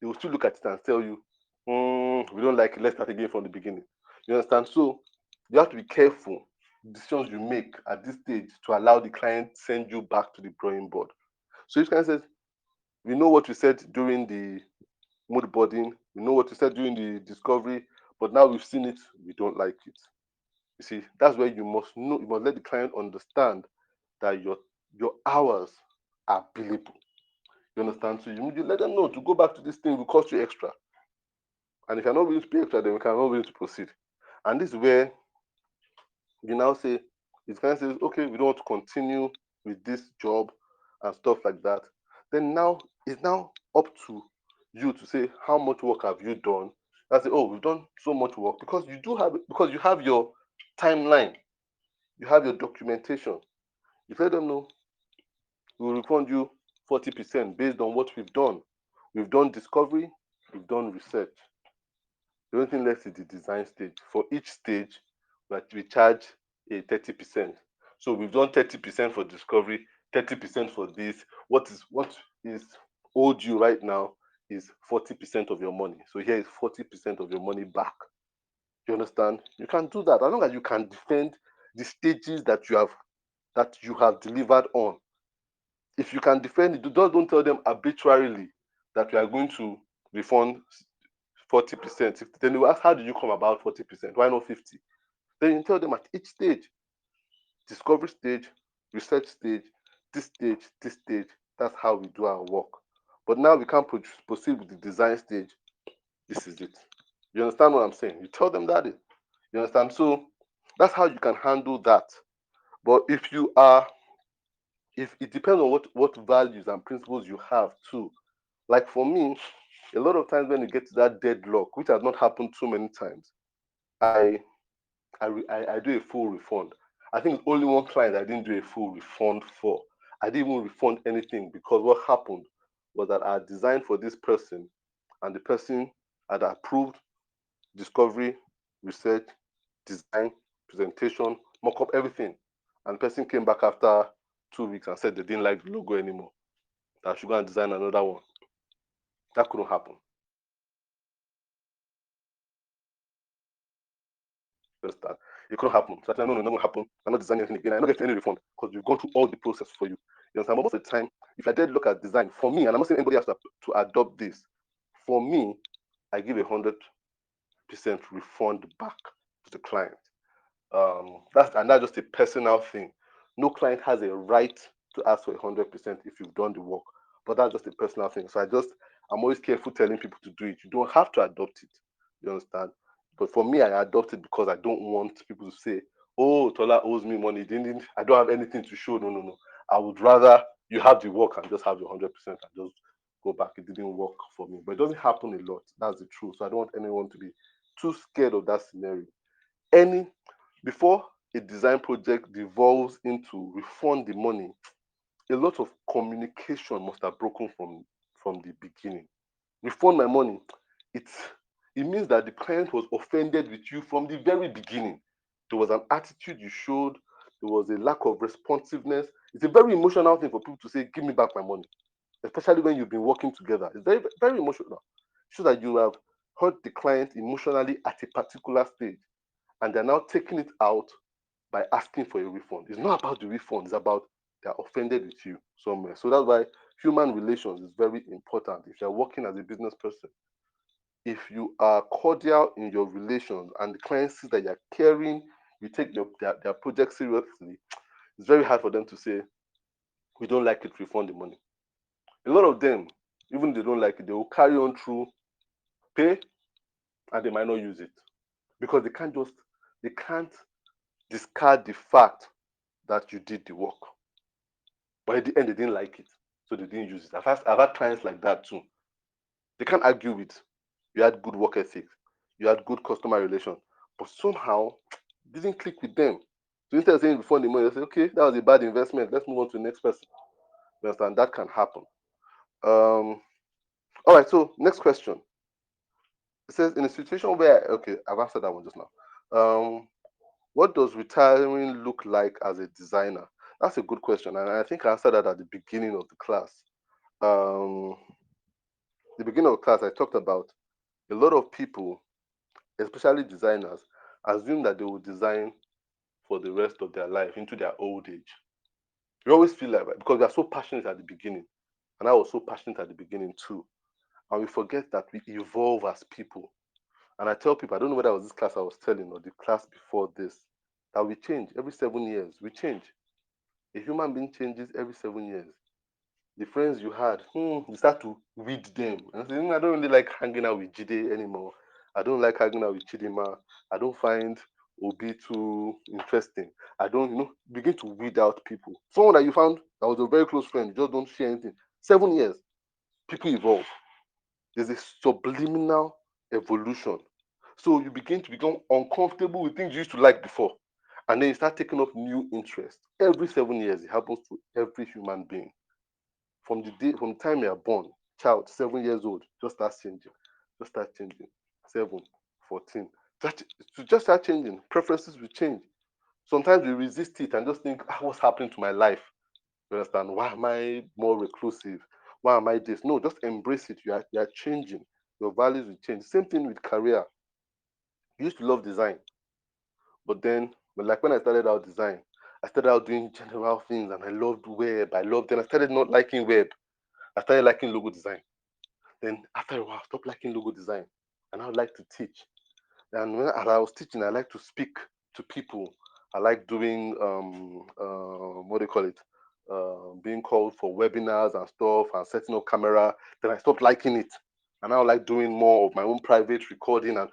they will still look at it and tell you, we don't like it, let's start again from the beginning. You understand? So you have to be careful decisions you make at this stage to allow the client send you back to the drawing board. So if client says, we know what you said during the mood boarding, we know what you said during the discovery, but now we've seen it, we don't like it. You see, that's where you must know, you must let the client understand that your hours are billable. You understand? So you let them know to go back to this thing will cost you extra. And if you're not willing to pay extra, then we cannot willing to proceed. And this is where you now say, the client says, okay, we don't want to continue with this job and stuff like that. Then now it's now up to you to say how much work have you done. I say, oh, we've done so much work because you have your timeline, you have your documentation. You let them know we will refund you 40% based on what we've done. We've done discovery, we've done research. The only thing left is the design stage. For each stage, we charge a 30%. So we've done 30% for discovery, 30% for this. What is owed you right now is 40% of your money. So here is 40% of your money back. You understand? You can do that as long as you can defend the stages that you have delivered on. If you can defend it, don't tell them arbitrarily that we are going to refund 40%. Then they will ask, how did you come about 40%? Why not 50? Then you tell them at each stage, discovery stage, research stage, this stage, that's how we do our work. But now we can't proceed with the design stage. This is it. You understand what I'm saying? You tell them that. You understand? So that's how you can handle that. But if it depends on what values and principles you have too. Like for me, a lot of times when you get to that deadlock, which has not happened too many times, I I do a full refund. I think only one client I didn't do a full refund for. I didn't even refund anything because what happened was that I had designed for this person and the person had approved discovery, research, design, presentation, mock up, everything. And the person came back after 2 weeks and said they didn't like the logo anymore. That I should go and design another one. That couldn't happen. You understand? It couldn't happen. So I said, no, not gonna happen. I'm not designing anything again. I'm not getting any refund because we've gone through all the process for you. You understand? But most of the time, if I did look at design, for me, and I'm not saying anybody has to adopt this, for me, I give 100% refund back to the client. That's just a personal thing. No client has a right to ask for 100% if you've done the work, but that's just a personal thing. So I'm always careful telling people to do it. You don't have to adopt it. You understand? But for me, I adopt it because I don't want people to say, "Oh, Tola owes me money. Didn't I don't have anything to show." No, no, no. I would rather you have the work and just have your 100% and just go back. It didn't work for me, but it doesn't happen a lot. That's the truth. So I don't want anyone to be too scared of that scenario. Any Before a design project devolves into refund the money, a lot of communication must have broken from the beginning. Refund my money, it it means that the client was offended with you from the very beginning. There was an attitude you showed, there was a lack of responsiveness. It's a very emotional thing for people to say, give me back my money, especially when you've been working together. It's very, very emotional. So that you have hurt the client emotionally at a particular stage and they're now taking it out by asking for a refund. It's not about the refund, it's about they're offended with you somewhere. So that's why human relations is very important. If you're working as a business person, if you are cordial in your relations and the client sees that you're caring, you take their project seriously, it's very hard for them to say, we don't like it, refund the money. A lot of them, even if they don't like it, they will carry on through, pay, and they might not use it because they can't discard the fact that you did the work. But at the end, they didn't like it, so they didn't use it. I've had clients like that too. They can't argue with you had good work ethics, you had good customer relation, but somehow it didn't click with them. So instead of saying before the money, they say, okay, that was a bad investment. Let's move on to the next person. You understand? That can happen. Um, all right. So next question. It says in a situation where okay, I've answered that one just now. What does retiring look like as a designer? That's a good question, and I think I answered that at the beginning of the class. Um, the beginning of the class, I talked about a lot of people, especially designers, assume that they will design for the rest of their life into their old age. You always feel like that because we are so passionate at the beginning, and I was so passionate at the beginning too, and we forget that we evolve as people. And I tell people, I don't know whether it was this class I was telling or the class before this, that we change every 7 years. We change. A human being changes every 7 years. The friends you had, you start to weed them. And say, I don't really like hanging out with Jide anymore. I don't like hanging out with Chidima. I don't find Obi too interesting. I don't, begin to weed out people. Someone that you found that was a very close friend, you just don't share anything. 7 years, people evolve. There's a subliminal evolution. So you begin to become uncomfortable with things you used to like before. And then you start taking up new interest. Every 7 years, it happens to every human being from the time you are born. Child, 7 years old, just start changing, just start changing. 7, 14, that to just start changing. Preferences will change. Sometimes we resist it and just think, what's happening to my life? You understand? Why am I more reclusive? Why am I this? No, just embrace it. You are changing. Your values will change. Same thing with career. You used to love design, but then, like when I started out design, I started out doing general things and I loved web. Then I started not liking web. I started liking logo design. Then after a while, I stopped liking logo design. And I would like to teach. And as I was teaching, I like to speak to people. I like doing what do you call it? Being called for webinars and stuff and setting up camera. Then I stopped liking it. And I like doing more of my own private recording. And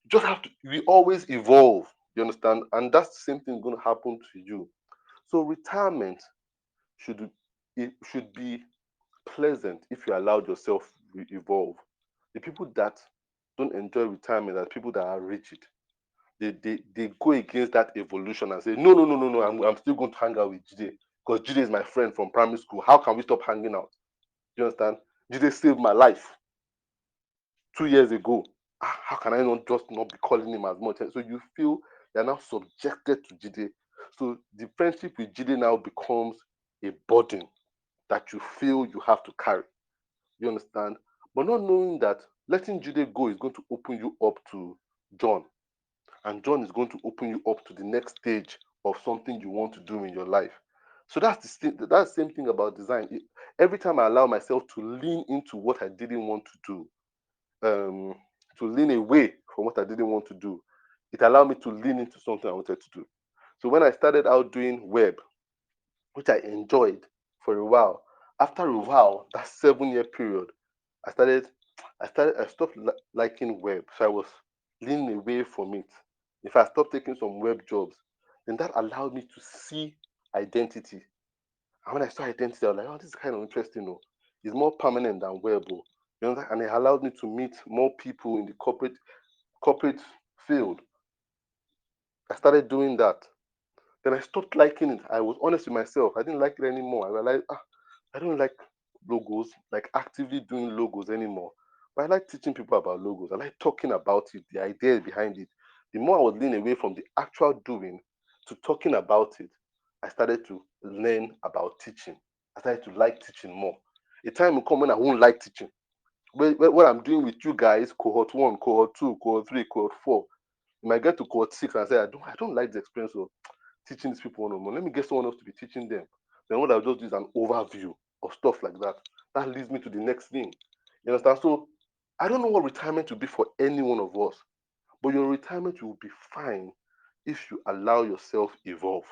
just have to, we always evolve. You understand? And that's the same thing going to happen to you. So retirement should it should be pleasant if you allowed yourself to evolve. The people that don't enjoy retirement are people that are rigid. They go against that evolution and say, no, no, no, no, no, I'm still going to hang out with Jide because Jide is my friend from primary school. How can we stop hanging out? You understand? Jide saved my life 2 years ago. How can I not be calling him as much? So you feel you're now subjected to Jide. So the friendship with Jide now becomes a burden that you feel you have to carry. You understand? But not knowing that letting Jide go is going to open you up to John, and John is going to open you up to the next stage of something you want to do in your life. So that's the same thing about design. Every time I allow myself to lean into what I didn't want to do, um, to lean away from what I didn't want to do, it allowed me to lean into something I wanted to do. So when I started out doing web, which I enjoyed for a while, after a while, that 7 year period, I started, I stopped liking web. So I was leaning away from it. If I stopped taking some web jobs, then that allowed me to see identity. And when I saw identity, I was like, oh, this is kind of interesting. Oh. It's more permanent than web. Oh. You know, and it allowed me to meet more people in the corporate field. I started doing that. Then I stopped liking it. I was honest with myself. I didn't like it anymore. I realized, I don't like logos, like actively doing logos anymore. But I like teaching people about logos. I like talking about it, the ideas behind it. The more I was leaning away from the actual doing to talking about it, I started to learn about teaching. I started to like teaching more. A time will come when I won't like teaching. What I'm doing with you guys, cohort 1, cohort 2, cohort 3, cohort 4, you might get to cohort 6 and say, I don't like the experience of teaching these people one on one. Let me get someone else to be teaching them. Then what I'll just do is an overview of stuff like that. That leads me to the next thing. You understand? So I don't know what retirement will be for any one of us, but your retirement will be fine if you allow yourself evolve.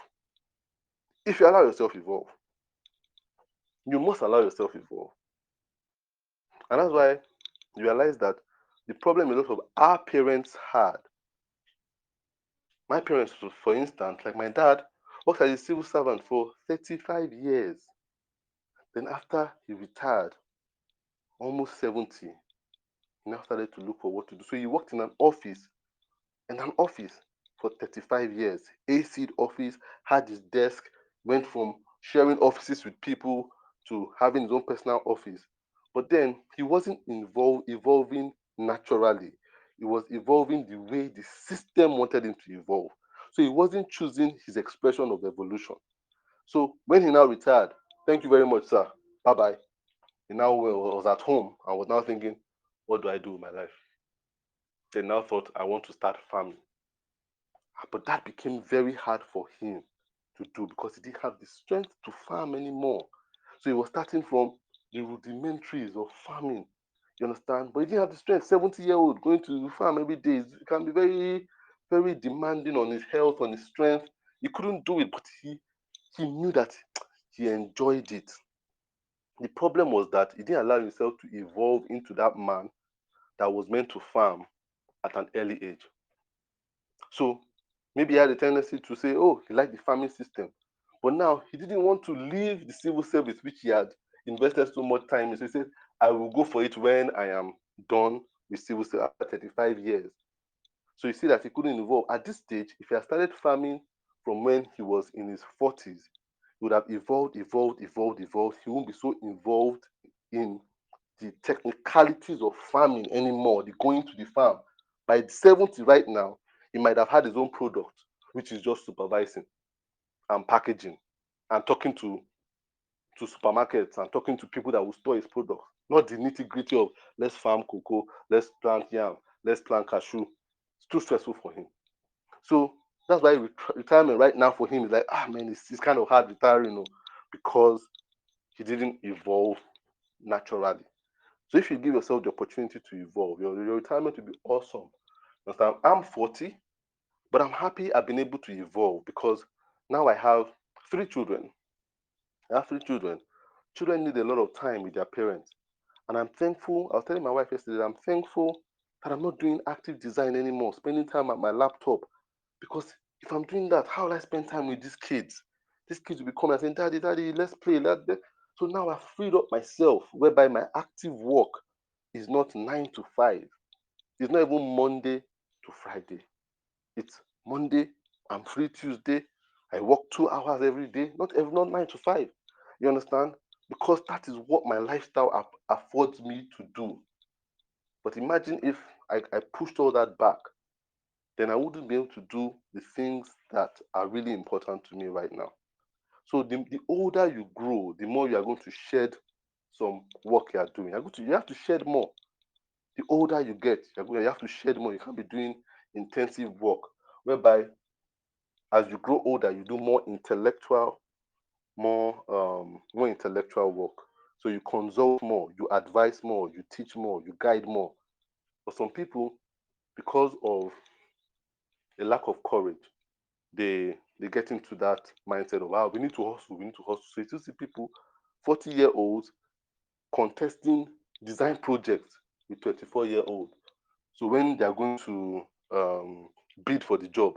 If you allow yourself evolve, you must allow yourself evolve. And that's why you realize that the problem a lot of our parents had, my parents, for instance, like my dad, worked as a civil servant for 35 years. Then after he retired, almost 70, he now started to look for what to do. So he worked in an office for 35 years. AC'd office, had his desk, went from sharing offices with people to having his own personal office. But then he wasn't evolving naturally. He was evolving the way the system wanted him to evolve. So he wasn't choosing his expression of evolution. So when he now retired, thank you very much, sir. Bye bye. He now was at home and was now thinking, what do I do with my life? They now thought, I want to start farming. But that became very hard for him to do because he didn't have the strength to farm anymore. So he was starting from the rudimentaries of farming. You understand? But he didn't have the strength. 70-year-old going to farm every day it can be very, very demanding on his health, on his strength. He couldn't do it, but he knew that he enjoyed it. The problem was that he didn't allow himself to evolve into that man that was meant to farm at an early age. So maybe he had a tendency to say, oh, he liked the farming system. But now he didn't want to leave the civil service, which he had invested so much time in. So he said, I will go for it when I am done with civil service after 35 years. So you see that he couldn't evolve. At this stage, if he had started farming from when he was in his 40s, he would have evolved. He won't be so involved in the technicalities of farming anymore, the going to the farm. By 70 right now, he might have had his own product, which is just supervising and packaging and talking to supermarkets and talking to people that will store his product, not the nitty gritty of let's farm cocoa, let's plant yam, let's plant cashew. It's too stressful for him. So that's why retirement right now for him is like, man, it's kind of hard retiring, because he didn't evolve naturally. So if you give yourself the opportunity to evolve, your retirement will be awesome. Understand? I'm 40, but I'm happy I've been able to evolve because now I have 3 children. I have 3 children. Children need a lot of time with their parents. And I'm thankful. I was telling my wife yesterday, I'm thankful that I'm not doing active design anymore, spending time at my laptop. Because if I'm doing that, how will I spend time with these kids? These kids will be coming and saying, Daddy, Daddy, let's play. So now I've freed up myself, whereby my active work is not 9 to 5. It's not even Monday to Friday. It's Monday, I'm free Tuesday. I work 2 hours every day, not 9 to 5. You understand? Because that is what my lifestyle affords me to do. But imagine if I pushed all that back, then I wouldn't be able to do the things that are really important to me right now. So the older you grow, the more you are going to shed some work you are doing. You have to shed more. The older you get, you have to shed more. You can't be doing intensive work, whereby as you grow older, you do more intellectual work. So you consult more, you advise more, you teach more, you guide more. For some people, because of a lack of courage, they get into that mindset of we need to hustle, we need to hustle. So you see people, 40-year-olds contesting design projects with 24-year-old. So when they are going to bid for the job,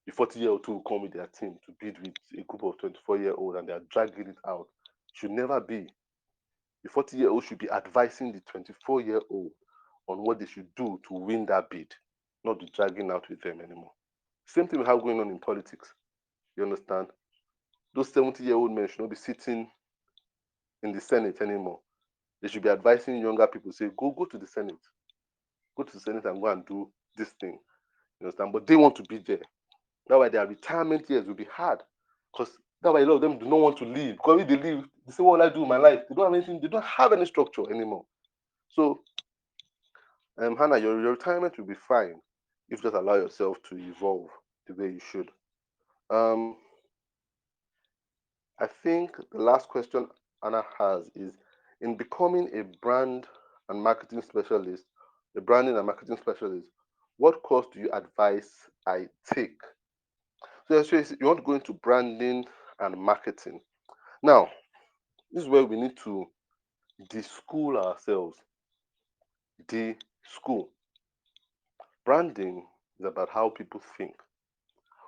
the 40-year-old too will come with their team to bid with a group of 24-year-old and they are dragging it out. Should never be. The 40-year-old should be advising the 24-year-old on what they should do to win that bid, not be dragging out with them anymore. Same thing we have going on in politics. You understand? Those 70-year-old men should not be sitting in the Senate anymore. They should be advising younger people, say, go to the Senate. Go to the Senate and go and do this thing. You understand? But they want to be there. That's why their retirement years will be hard. Because that's why a lot of them do not want to leave. Because if they leave, they say, what will I do in my life? They don't have anything, they don't have any structure anymore. So, Hannah, your retirement will be fine if you just allow yourself to evolve the way you should. Um, I think the last question Anna has is in becoming a brand and marketing specialist, a branding and marketing specialist, what course do you advise I take? So you want to go into branding and marketing. Now, this is where we need to de-school ourselves. De-school. Branding is about how people think.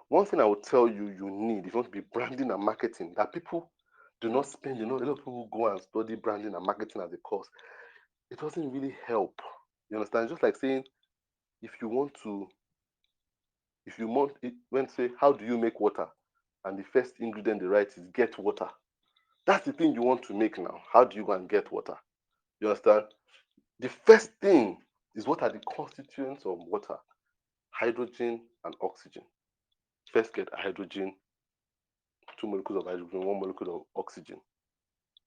One thing I will tell you, you need if you want to be branding and marketing, that people do not spend, a lot of people go and study branding and marketing as a course. It doesn't really help. You understand? Just like saying, if you want to, if you want, when say, how do you make water? And the first ingredient they write is get water. That's the thing you want to make now. How do you go and get water? You understand? The first thing is what are the constituents of water? Hydrogen and oxygen. First get hydrogen, 2 molecules of hydrogen, 1 molecule of oxygen.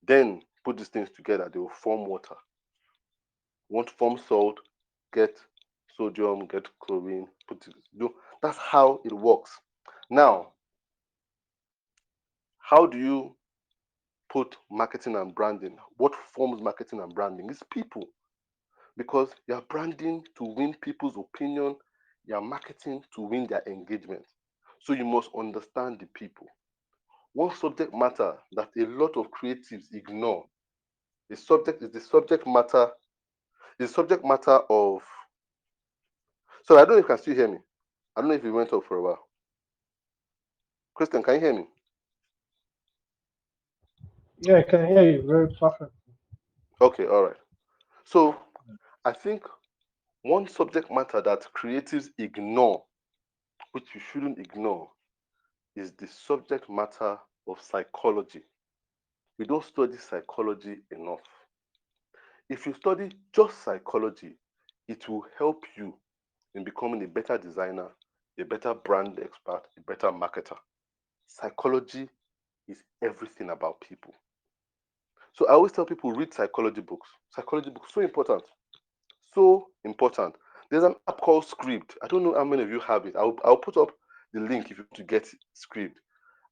Then put these things together, they will form water. Want to form salt, get sodium, get chlorine, put it. That's how it works. Now, how do you put marketing and branding? What forms marketing and branding? It's people. Because you're branding to win people's opinion, you're marketing to win their engagement. So you must understand the people. One subject matter that a lot of creatives ignore the subject matter of. So I don't know if you can still hear me. I don't know if you went up for a while. Christian, can you hear me? Yeah, I can hear you very perfect. Okay, all right. So I think one subject matter that creatives ignore, which you shouldn't ignore, is the subject matter of psychology. We don't study psychology enough. If you study just psychology, it will help you in becoming a better designer, a better brand expert, a better marketer. Psychology is everything about people. So I always tell people read psychology books. Psychology books so important, so important. There's an app called Script. I don't know how many of you have it. I'll put up the link if you want to get Script.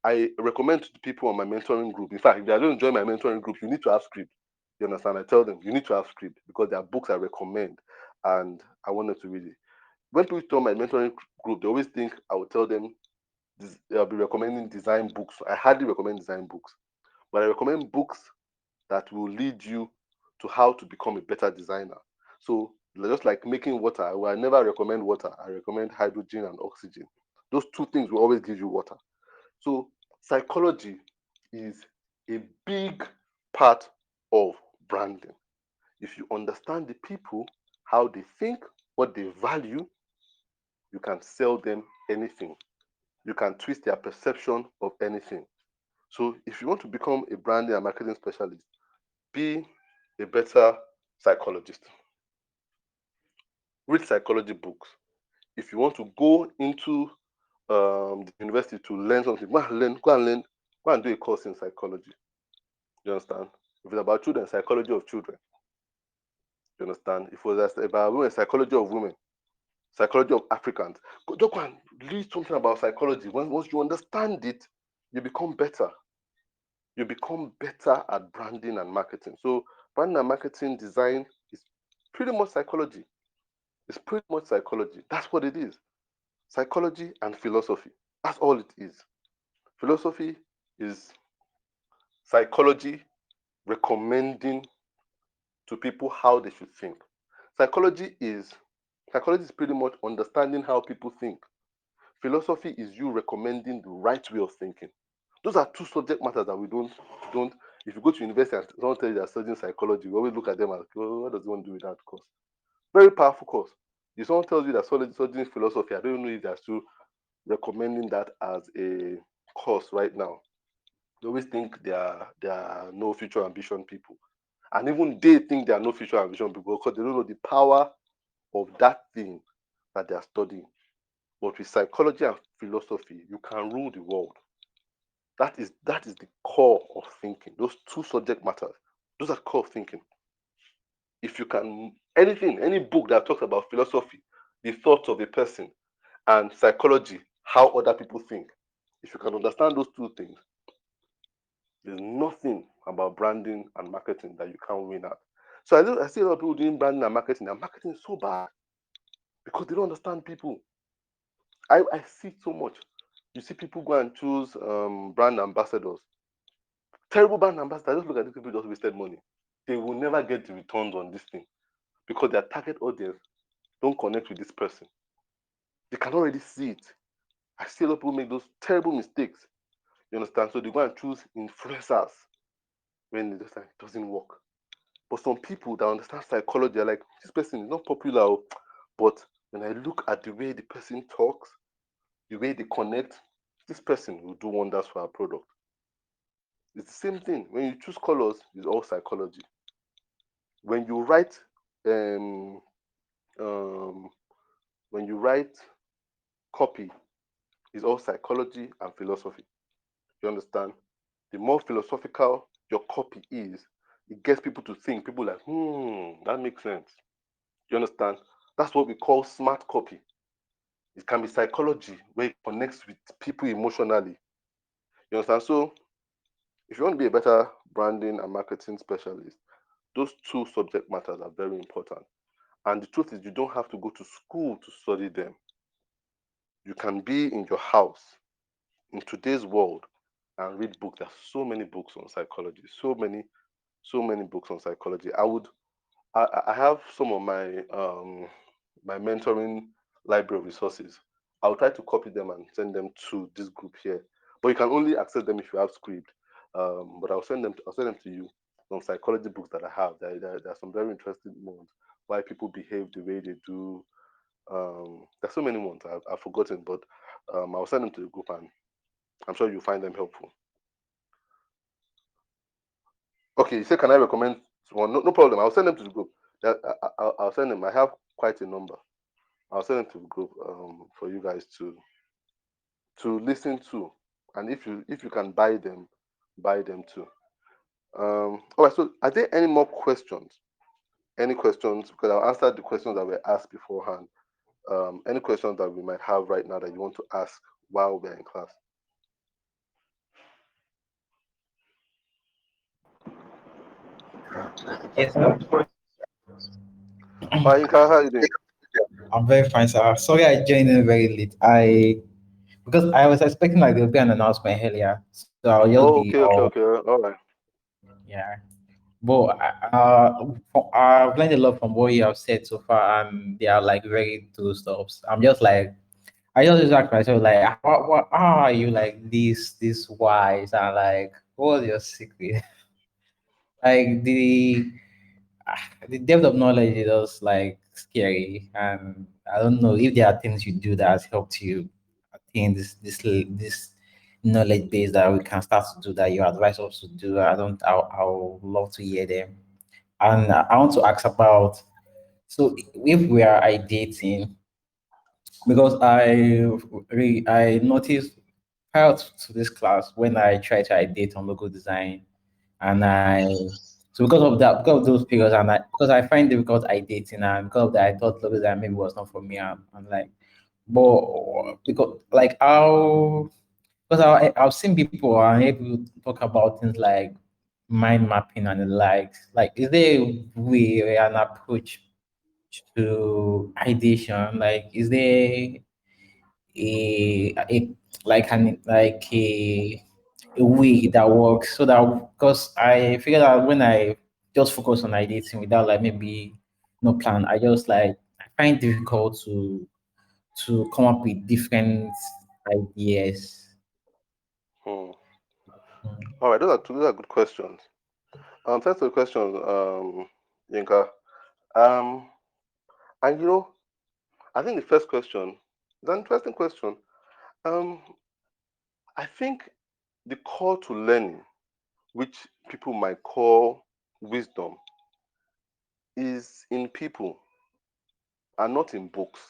I recommend to the people on my mentoring group. In fact, if they don't join my mentoring group, you need to have Script. You understand? I tell them you need to have Script because there are books I recommend, and I want them to read it. When people join my mentoring group, they always think I will tell them I'll be recommending design books. I hardly recommend design books, but I recommend books that will lead you to how to become a better designer. So just like making water, I will never recommend water. I recommend hydrogen and oxygen. Those two things will always give you water. So psychology is a big part of branding. If you understand the people, how they think, what they value, you can sell them anything. You can twist their perception of anything. So if you want to become a branding and marketing specialist, be a better psychologist. Read psychology books. If you want to go into the university to learn something, go and do a course in psychology. You understand? If it's about children, psychology of children. You understand? If it was about women, psychology of women, psychology of Africans, just go and read something about psychology. Once you understand it, you become better. You become better at branding and marketing. So branding and marketing design is pretty much psychology. It's pretty much psychology. That's what it is. Psychology and philosophy. That's all it is. Philosophy is psychology recommending to people how they should think. Psychology is psychology is pretty much understanding how people think. Philosophy is you recommending the right way of thinking. Those are two subject matters that we don't. If you go to university and someone tells you they're studying psychology, we always look at them as, oh, what does he want to do with that course? Very powerful course. If someone tells you that studying philosophy, I don't know if they're still recommending that as a course right now. They always think they are no future ambition people, and even they think they are no future ambition people because they don't know the power of that thing that they are studying. But with psychology and philosophy, you can rule the world. That is the core of thinking. Those two subject matters, those are core of thinking. If you can anything, any book that talks about philosophy, the thoughts of a person, and psychology, how other people think, if you can understand those two things, there's nothing about branding and marketing that you can't win at. So I see a lot of people doing branding and marketing is so bad because they don't understand people. I see it so much. You see people go and choose brand ambassadors. Terrible brand ambassadors. Just look at these people just wasted money. They will never get the returns on this thing because their target audience don't connect with this person. They can already see it. I see a lot of people make those terrible mistakes. You understand? So they go and choose influencers when it doesn't work. But some people that understand psychology are like, this person is not popular, but when I look at the way the person talks, the way they connect, this person will do wonders for our product. It's the same thing. When you choose colors, it's all psychology. When you write, um, um, when you write copy, it's all psychology and philosophy. You understand? The more philosophical your copy is, it gets people to think. People like, that makes sense. You understand? That's what we call smart copy. It can be psychology where it connects with people emotionally. You understand? So if you want to be a better branding and marketing specialist, those two subject matters are very important. And the truth is, you don't have to go to school to study them. You can be in your house in today's world and read books. There's so many books on psychology, so many books on psychology. I have some of my mentoring library of resources. I'll try to copy them and send them to this group here. But you can only access them if you have script. But I'll send them to you. Some psychology books that I have. There are some very interesting ones. Why people behave the way they do. There's so many ones I've forgotten, but I'll send them to the group and I'm sure you'll find them helpful. Okay, you say can I recommend So, well, no problem. I'll send them to the group. I'll send them. I have quite a number. I'll send them to the group for you guys to listen to, and if you can buy them too. All right. So, are there any more questions? Any questions? Because I'll answer the questions that were asked beforehand. Any questions that we might have right now that you want to ask while we're in class? Yes, sir. Hi, Inka, how are you doing? I'm very fine, sir. Sorry I joined in very late. Because I was expecting like there'll be an announcement earlier, so I'll just Oh, be okay, okay, okay. All right. yeah. But I've learned a lot from what you have said so far, and they are like very true stops. I'm just like I just ask myself like, how are you like this wise and like what's your secret? Like the depth of knowledge is just like scary, and I don't know if there are things you do that has helped you attain this knowledge base that we can start to do that you advise us to do. I'll love to hear them. And I want to ask about, so if we are dating, because I noticed prior to this class when I tried to date on logo design, and I so because of that, because of those periods, and because I find difficult dating, and because of that I thought logo design maybe was not for me. I'm like, but because like how, because I've seen people and people talk about things like mind mapping and the likes. Like, is there a way or an approach to ideation? Like, is there a like an like a way that works so that, because I figured out when I just focus on ideating without like maybe no plan, I just like I find it difficult to come up with different ideas. Hmm. Mm. All right. Those are good questions. Thanks for the question, Yinka. Um, and I think the first question is an interesting question. Um, I think the call to learning, which people might call wisdom, is in people and not in books.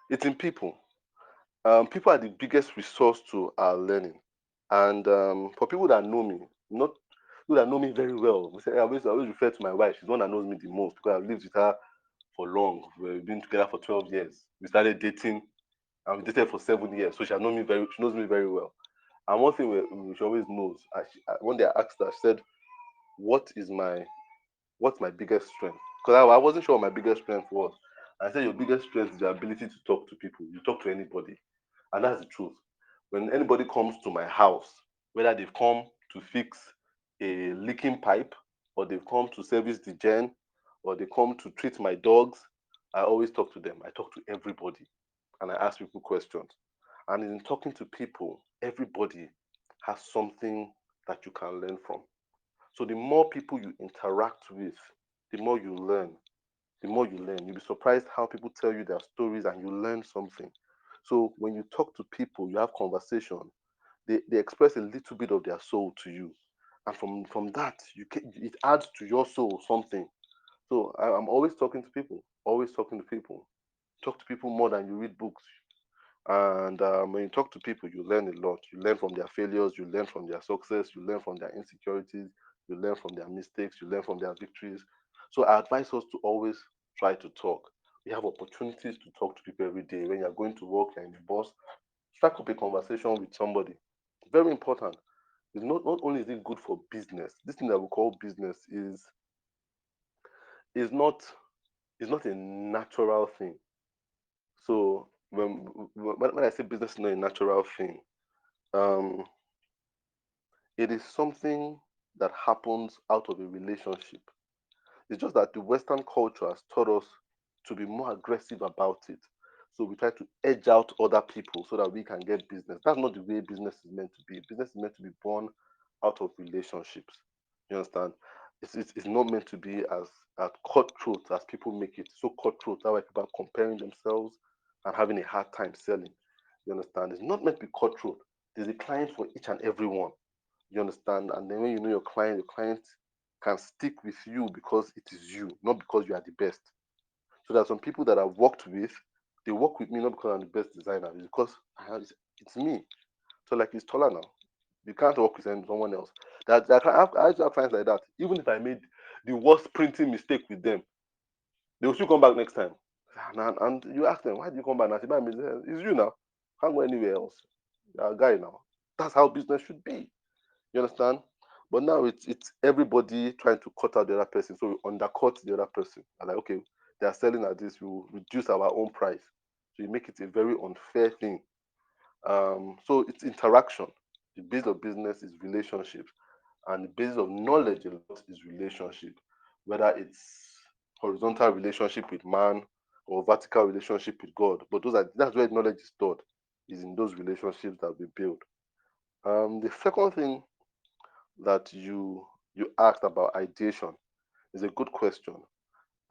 It's in people. People are the biggest resource to our learning. And for people that know me, not people that know me very well, I always refer to my wife. She's the one that knows me the most because I've lived with her for long. We've been together for 12 years. We started dating and we dated for 7 years. So she knows me very well. And one thing she always knows, one day I asked her, I said, what is what's my biggest strength? Because I wasn't sure what my biggest strength was. I said, your biggest strength is the ability to talk to people. You talk to anybody. And that's the truth. When anybody comes to my house, whether they've come to fix a leaking pipe, or they've come to service the gen, or they come to treat my dogs, I always talk to them. I talk to everybody and I ask people questions. And in talking to people, everybody has something that you can learn from. So the more people you interact with, the more you learn. The more you learn, you'll be surprised how people tell you their stories and you learn something. So when you talk to people, you have conversation, they express a little bit of their soul to you. And from that, it adds to your soul something. So I'm always talking to people, always talking to people. Talk to people more than you read books. And when you talk to people, you learn a lot. You learn from their failures, you learn from their success, you learn from their insecurities, you learn from their mistakes, you learn from their victories. So I advise us to always try to talk. We have opportunities to talk to people every day. When you're going to work, you're in the bus, strike up a conversation with somebody. Very important. It's not only is it good for business, this thing that we call business is not is not a natural thing. So when I say business is not a natural thing, um, it is something that happens out of a relationship. It's just that the Western culture has taught us to be more aggressive about it. So we try to edge out other people so that we can get business. That's not the way business is meant to be. Business is meant to be born out of relationships. You understand? It's not meant to be as cutthroat as people make it. So cutthroat, that why people are comparing themselves and having a hard time selling. You understand? It's not meant to be cutthroat. There's a client for each and every one. You understand? And then when you know your client can stick with you because it is you, not because you are the best. So there are some people that I've worked with, they work with me not because I'm the best designer, it's because it's me. So like it's taller now. You can't work with someone else. I used to have clients like that. Even if I made the worst printing mistake with them, they will still come back next time. And you ask them, why do you come back? And I say, "Man, it's you now. Can't go anywhere else. You're a guy now." That's how business should be. You understand? But now it's everybody trying to cut out the other person. So we undercut the other person. And like, okay, they are selling at this, we will reduce our own price. So you make it a very unfair thing. So it's interaction. The base of business is relationships, and the base of knowledge a lot is relationship, whether it's horizontal relationship with man or vertical relationship with God. But that's where knowledge is stored, is in those relationships that we build. The second thing that you asked about ideation is a good question,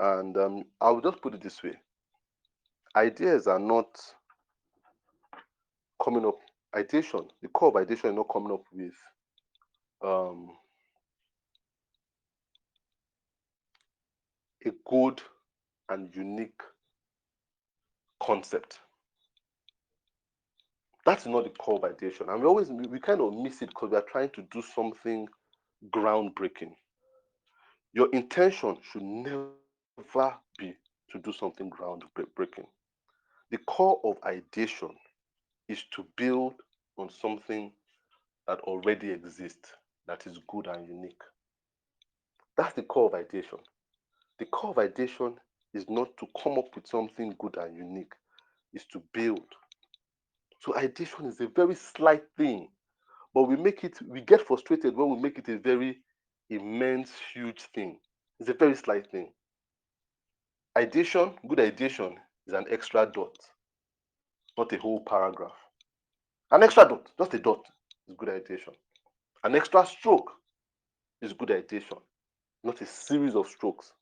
and I will just put it this way: ideas are not coming up. Ideation, the core of ideation, is not coming up with um, a good and unique concept. That's not the core of ideation, and we kind of miss it because we are trying to do something groundbreaking. Your intention should never be to do something groundbreaking. The core of ideation is to build on something that already exists, that is good and unique. That's the core of ideation. The core of ideation is not to come up with something good and unique, is to build. So ideation is a very slight thing, but we get frustrated when we make it a very immense, huge thing. It's a very slight thing. Good ideation is an extra dot, not a whole paragraph. An extra dot, just a dot, is good ideation. An extra stroke is good ideation, not a series of strokes.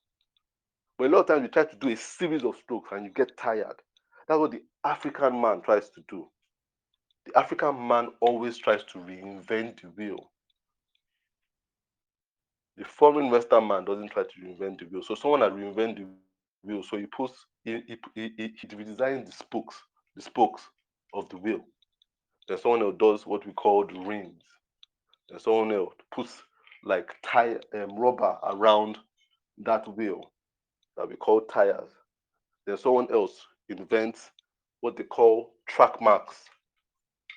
But a lot of times you try to do a series of strokes and you get tired. That's what the African man tries to do. The African man always tries to reinvent the wheel. The foreign Western man doesn't try to reinvent the wheel. So someone that reinvent the wheel, so he redesigned the spokes of the wheel. Then someone else does what we call the rings. Then someone else puts like rubber around that wheel that we call tires. Then someone else invents what they call track marks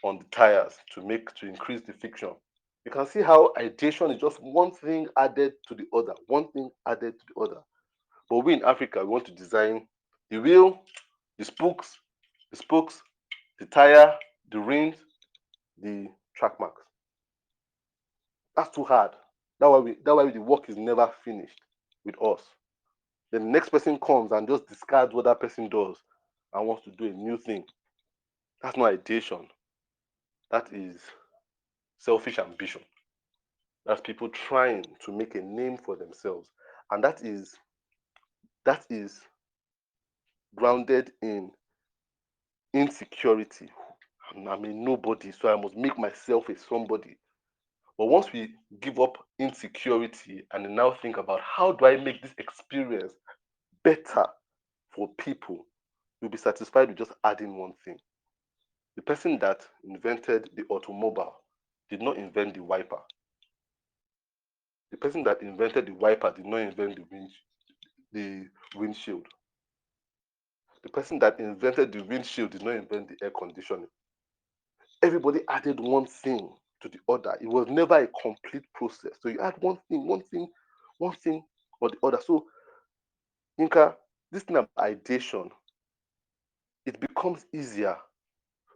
on the tires to increase the friction. You can see how ideation is just one thing added to the other, one thing added to the other. But we in Africa, we want to design the wheel, the spokes, the tire, the rims, the track marks. That's too hard. That why the work is never finished with us. Then the next person comes and just discards what that person does and wants to do a new thing. That's not ideation. That is selfish ambition. That's people trying to make a name for themselves. And that is grounded in insecurity. I'm a nobody, so I must make myself a somebody. But once we give up insecurity and now think about how do I make this experience better for people, you'll be satisfied with just adding one thing. The person that invented the automobile did not invent the wiper. The person that invented the wiper did not invent the windshield. The person that invented the windshield did not invent the air conditioning. Everybody added one thing to the other. It was never a complete process. So you add one thing or the other. So, Inka, this thing about ideation, it becomes easier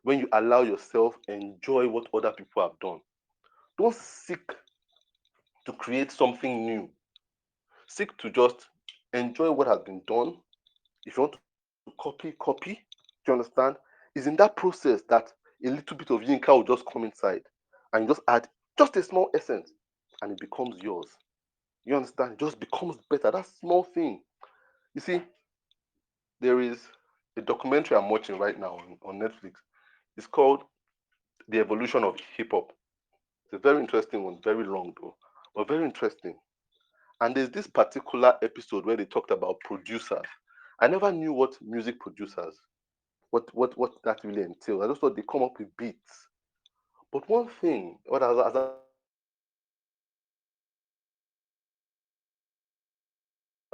when you allow yourself enjoy what other people have done. Don't seek to create something new. Seek to just enjoy what has been done. If you want to copy. Do you understand? It's in that process that a little bit of Yinka will just come inside and you just add just a small essence and it becomes yours. You understand? It just becomes better. That small thing. You see, there is a documentary I'm watching right now on Netflix. It's called The Evolution of Hip Hop. It's a very interesting one, very long though, but very interesting. And there's this particular episode where they talked about producers. I never knew what music producers, what that really entails. I just thought they come up with beats. But one thing, as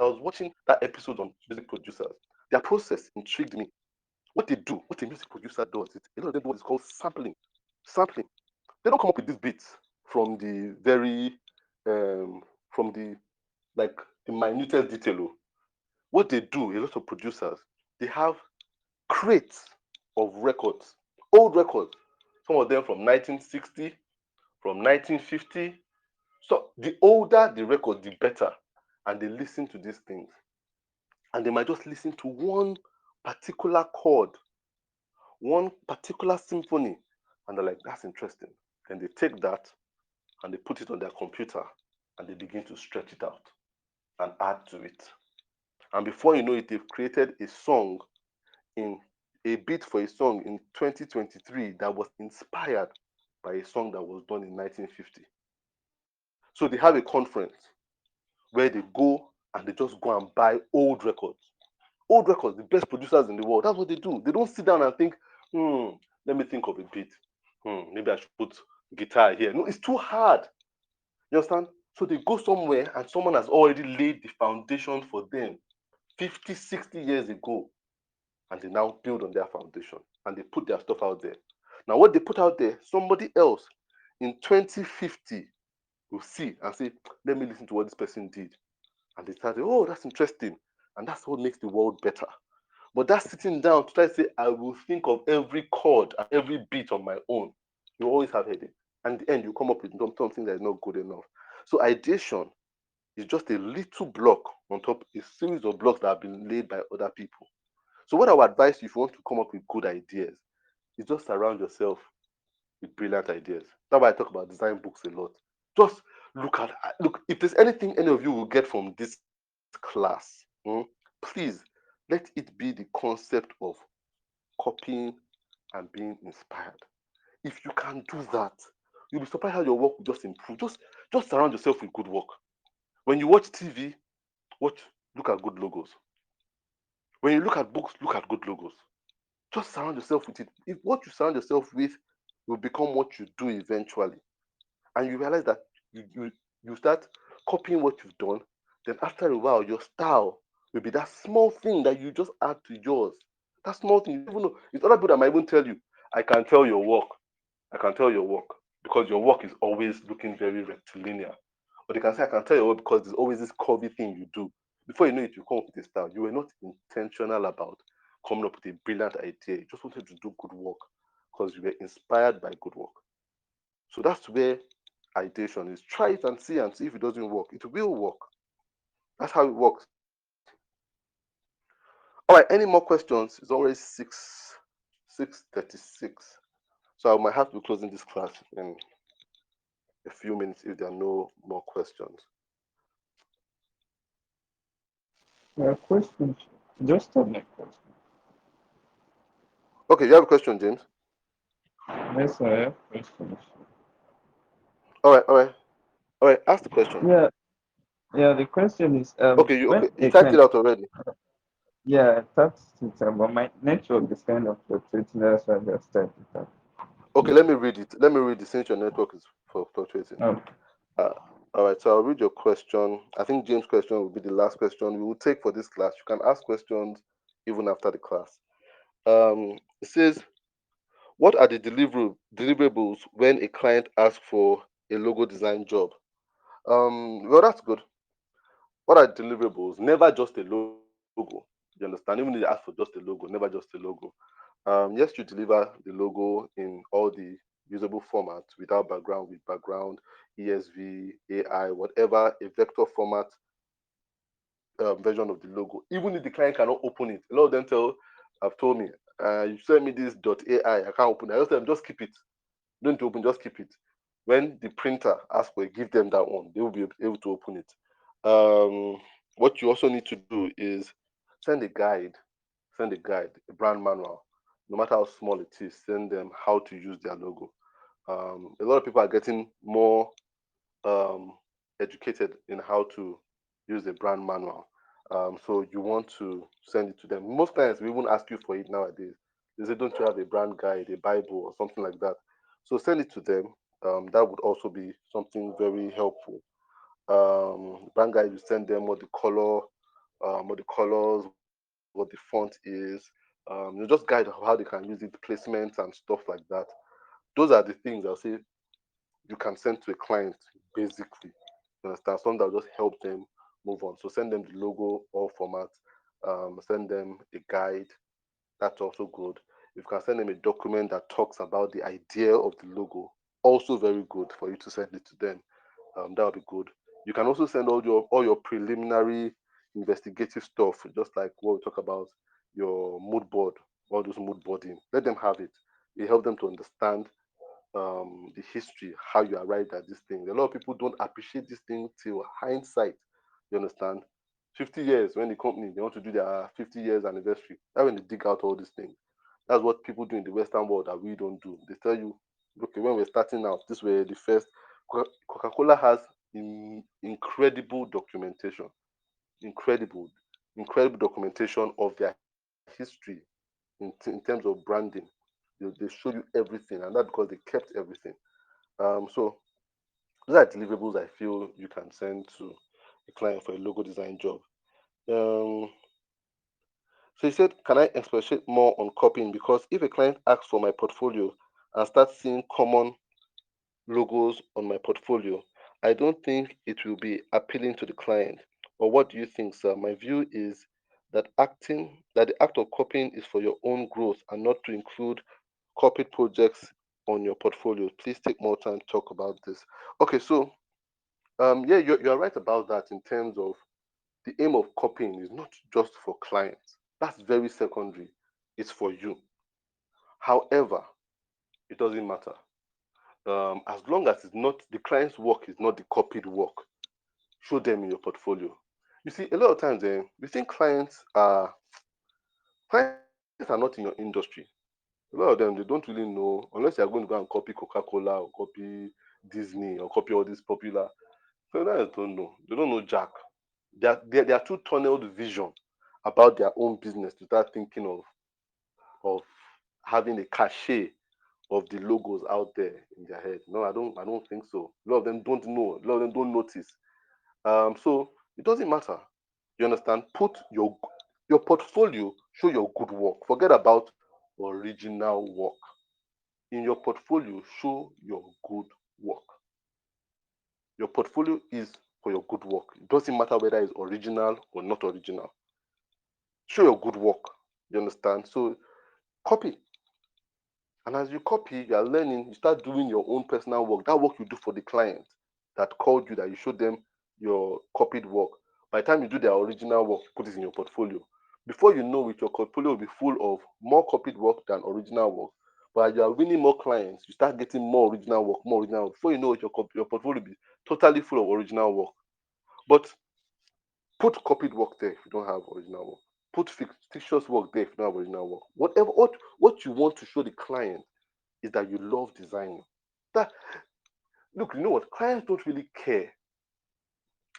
I was watching that episode on music producers, their process intrigued me. What they do, what a music producer does, a lot of them do what is called sampling. Sampling. They don't come up with these beats from the very from the like the minutest detail. Oh. What they do, a lot of producers, they have crates of records, old records, some of them from 1960, from 1950. So the older the record, the better. And they listen to these things. And they might just listen to one particular chord, one particular symphony. And they're like, that's interesting. Then they take that and they put it on their computer and they begin to stretch it out and add to it. And before you know it, they've created a song in a beat for a song in 2023 that was inspired by a song that was done in 1950. So they have a conference where they go and they just go and buy old records. Old records, the best producers in the world. That's what they do. They don't sit down and think, let me think of a beat. Maybe I should put guitar here. No, it's too hard. You understand? So they go somewhere and someone has already laid the foundation for them 50, 60 years ago. And they now build on their foundation and they put their stuff out there. Now, what they put out there, somebody else in 2050 will see and say, let me listen to what this person did. And they start, oh, that's interesting. And that's what makes the world better. But that's sitting down to try to say, I will think of every chord and every beat on my own. You always have headache. And in the end, you come up with something that is not good enough. So ideation is just a little block on top, a series of blocks that have been laid by other people. So what I would advise you if you want to come up with good ideas is just surround yourself with brilliant ideas. That's why I talk about design books a lot. Just look, if there's anything any of you will get from this class, please let it be the concept of copying and being inspired. If you can do that, you'll be surprised how your work will just improve. Just surround yourself with good work. When you watch TV, watch look at good logos. When you look at books, look at good logos. Just surround yourself with it. If what you surround yourself with will become what you do eventually, and you realize that you start copying what you've done, then after a while, your style will be that small thing that you just add to yours. That small thing, you don't even know. It's other people that might even tell you, I can tell your work. I can tell your work because your work is always looking very rectilinear. Or they can say, I can tell your work because there's always this curvy thing you do. Before you know it, you come up with a style. You were not intentional about coming up with a brilliant idea. You just wanted to do good work because you were inspired by good work. So that's where ideation is. Try it and see if it doesn't work. It will work. That's how it works. All right, any more questions? It's already 6:36. So I might have to be closing this class in a few minutes if there are no more questions. Questions? Just a next question. Okay, you have a question, James? Yes, I have questions. All right. All right, ask the question. Yeah, yeah. The question is, Okay, when you a typed client, it out already. yeah, that's it, but my network is kind of fluctuating. That's why I just typed it out. Okay, let me read it. Let me read it since your network is fluctuating. Okay. Uh, all right, so I'll read your question. I think James' question will be the last question we will take for this class. You can ask questions even after the class. It says, what are the deliverables when a client asks for a logo design job? Well, that's good. What are deliverables? Never just a logo. You understand? Even if they ask for just a logo, never just a logo. Yes, you deliver the logo in all the usable formats without background, with background, ESV, AI, whatever a vector format version of the logo. Even if the client cannot open it, a lot of them have told me, you send me this .ai, I can't open it. I just tell them, just keep it. Don't need to open, just keep it. When the printer asks for it, give them that one. They will be able to open it. What you also need to do is send a guide, a brand manual, no matter how small it is, send them how to use their logo. A lot of people are getting more educated in how to use a brand manual. So you want to send it to them. Most clients will even ask you for it nowadays. They say, "Don't you have a brand guide, a Bible, or something like that?" So send it to them. That would also be something very helpful. Brand guide, you send them what the colors, what the font is. Just guide how they can use it, placements and stuff like that. Those are the things I'll say you can send to a client basically. You understand? Something that will just help them move on. So send them the logo, all formats. Send them a guide. That's also good. If you can send them a document that talks about the idea of the logo, also very good for you to send it to them. That would be good. You can also send all your preliminary investigative stuff, just like what we talk about, your mood board, all those mood boarding. Let them have it. It helps them to understand the history, how you arrived at this thing. A lot of people don't appreciate this thing till hindsight. You understand? 50 years when the company they want to do their 50 years anniversary. That's when they dig out all these things. That's what people do in the Western world that we don't do. They tell you, okay, when we're starting out, this were the first. Coca-Cola has incredible documentation, incredible, incredible documentation of their history in terms of branding. They show you everything, and that's because they kept everything. So those are deliverables I feel you can send to a client for a logo design job. Um, so he said, can I expatiate more on copying? Because if a client asks for my portfolio and starts seeing common logos on my portfolio, I don't think it will be appealing to the client. Or what do you think, sir? My view is that the act of copying is for your own growth and not to include corporate projects on your portfolio. Please take more time to talk about this. Okay, so yeah, you're right about that in terms of the aim of copying is not just for clients. That's very secondary. It's for you. However, it doesn't matter. As long as it's not the client's work is not the copied work, show them in your portfolio. You see, a lot of times we think clients are not in your industry. A lot of them they don't really know unless you're going to go and copy Coca-Cola or copy Disney or copy all these popular. Clients don't know. They don't know Jack. They are too tunneled vision about their own business to start thinking of having a cachet of the logos out there in their head. No, I don't think so. A lot of them don't know. A lot of them don't notice. So it doesn't matter. You understand? Put your portfolio, show your good work. Forget about original work. In your portfolio, show your good work. Your portfolio is for your good work. It doesn't matter whether it's original or not original. Show your good work. You understand? So copy. And as you copy, you are learning, you start doing your own personal work. That work you do for the client that called you, that you showed them your copied work. By the time you do their original work, you put it in your portfolio. Before you know it, your portfolio will be full of more copied work than original work. But as you are winning more clients, you start getting more original work, more original work. Before you know it, your portfolio will be totally full of original work. But put copied work there if you don't have original work. Put fictitious work there if you don't have original work. What you want to show the client is that you love designing. That look, you know what? Clients don't really care.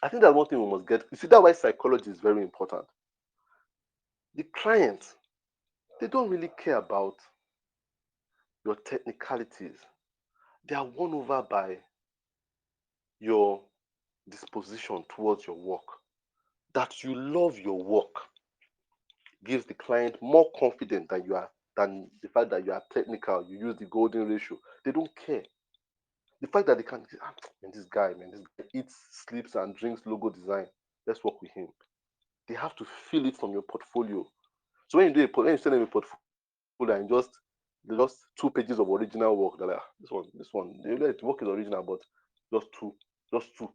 I think that's one thing we must get. You see, that's why psychology is very important. The clients, they don't really care about your technicalities. They are won over by your disposition towards your work. That you love your work gives the client more confidence than the fact that you are technical, you use the golden ratio. They don't care. The fact that they can, man, this guy eats, sleeps, and drinks logo design. Let's work with him. They have to feel it from your portfolio. So when you send them a portfolio and just 2 pages of original work, they're like, this one, they like the work is original, but just two, just two,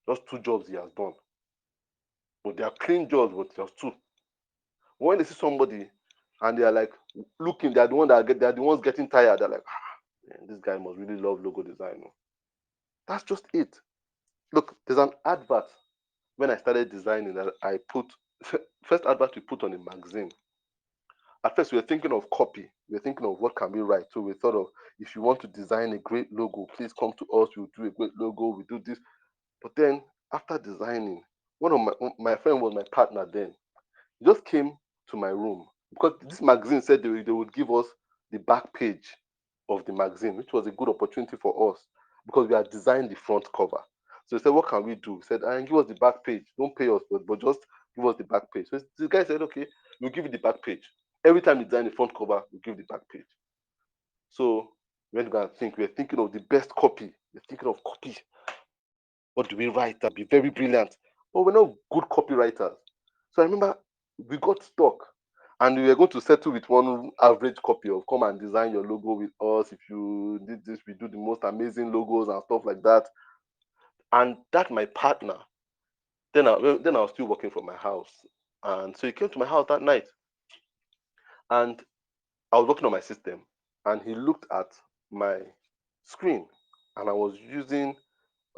just 2 jobs he has done. But they are clean jobs, but just two. But when they see somebody and they are like looking, they are the ones getting tired. They're like, man, this guy must really love logo design. Oh." That's just it. Look, there's an advert when I started designing that I put first advert we put on a magazine. At first, we were thinking of copy. We were thinking of what can we write. So we thought of if you want to design a great logo, please come to us. We'll do a great logo. We do this. But then after designing, one of my friend was my partner then. He just came to my room because this magazine said they would give us the back page of the magazine, which was a good opportunity for us because we had designed the front cover. So he said, "What can we do?" He said, "And give us the back page. Don't pay us, but just give us the back page." So the guy said, "Okay, we'll give you the back page. Every time you design the front cover, we'll give the back page." So we went to go and think. We were thinking of the best copy. We're thinking of copy. What do we write that be very brilliant? But we're not good copywriters. So I remember we got stuck and we were going to settle with one average copy of come and design your logo with us. If you did this, we do the most amazing logos and stuff like that. And that my partner, then I was still working from my house. And so he came to my house that night and I was working on my system and he looked at my screen and I was using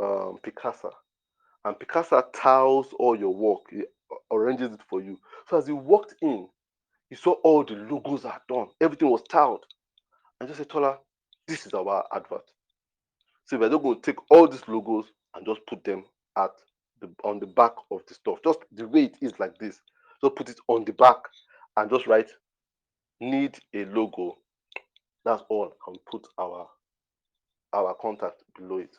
Picasa. And Picasa tiles all your work, it arranges it for you. So as he walked in, he saw all the logos are done. Everything was tiled. And just said, Tola, this is our advert. So we're just going to take all these logos and just put them at on the back of the stuff. Just the way it is like this. Just put it on the back and just write need a logo. That's all. And we put our contact below it.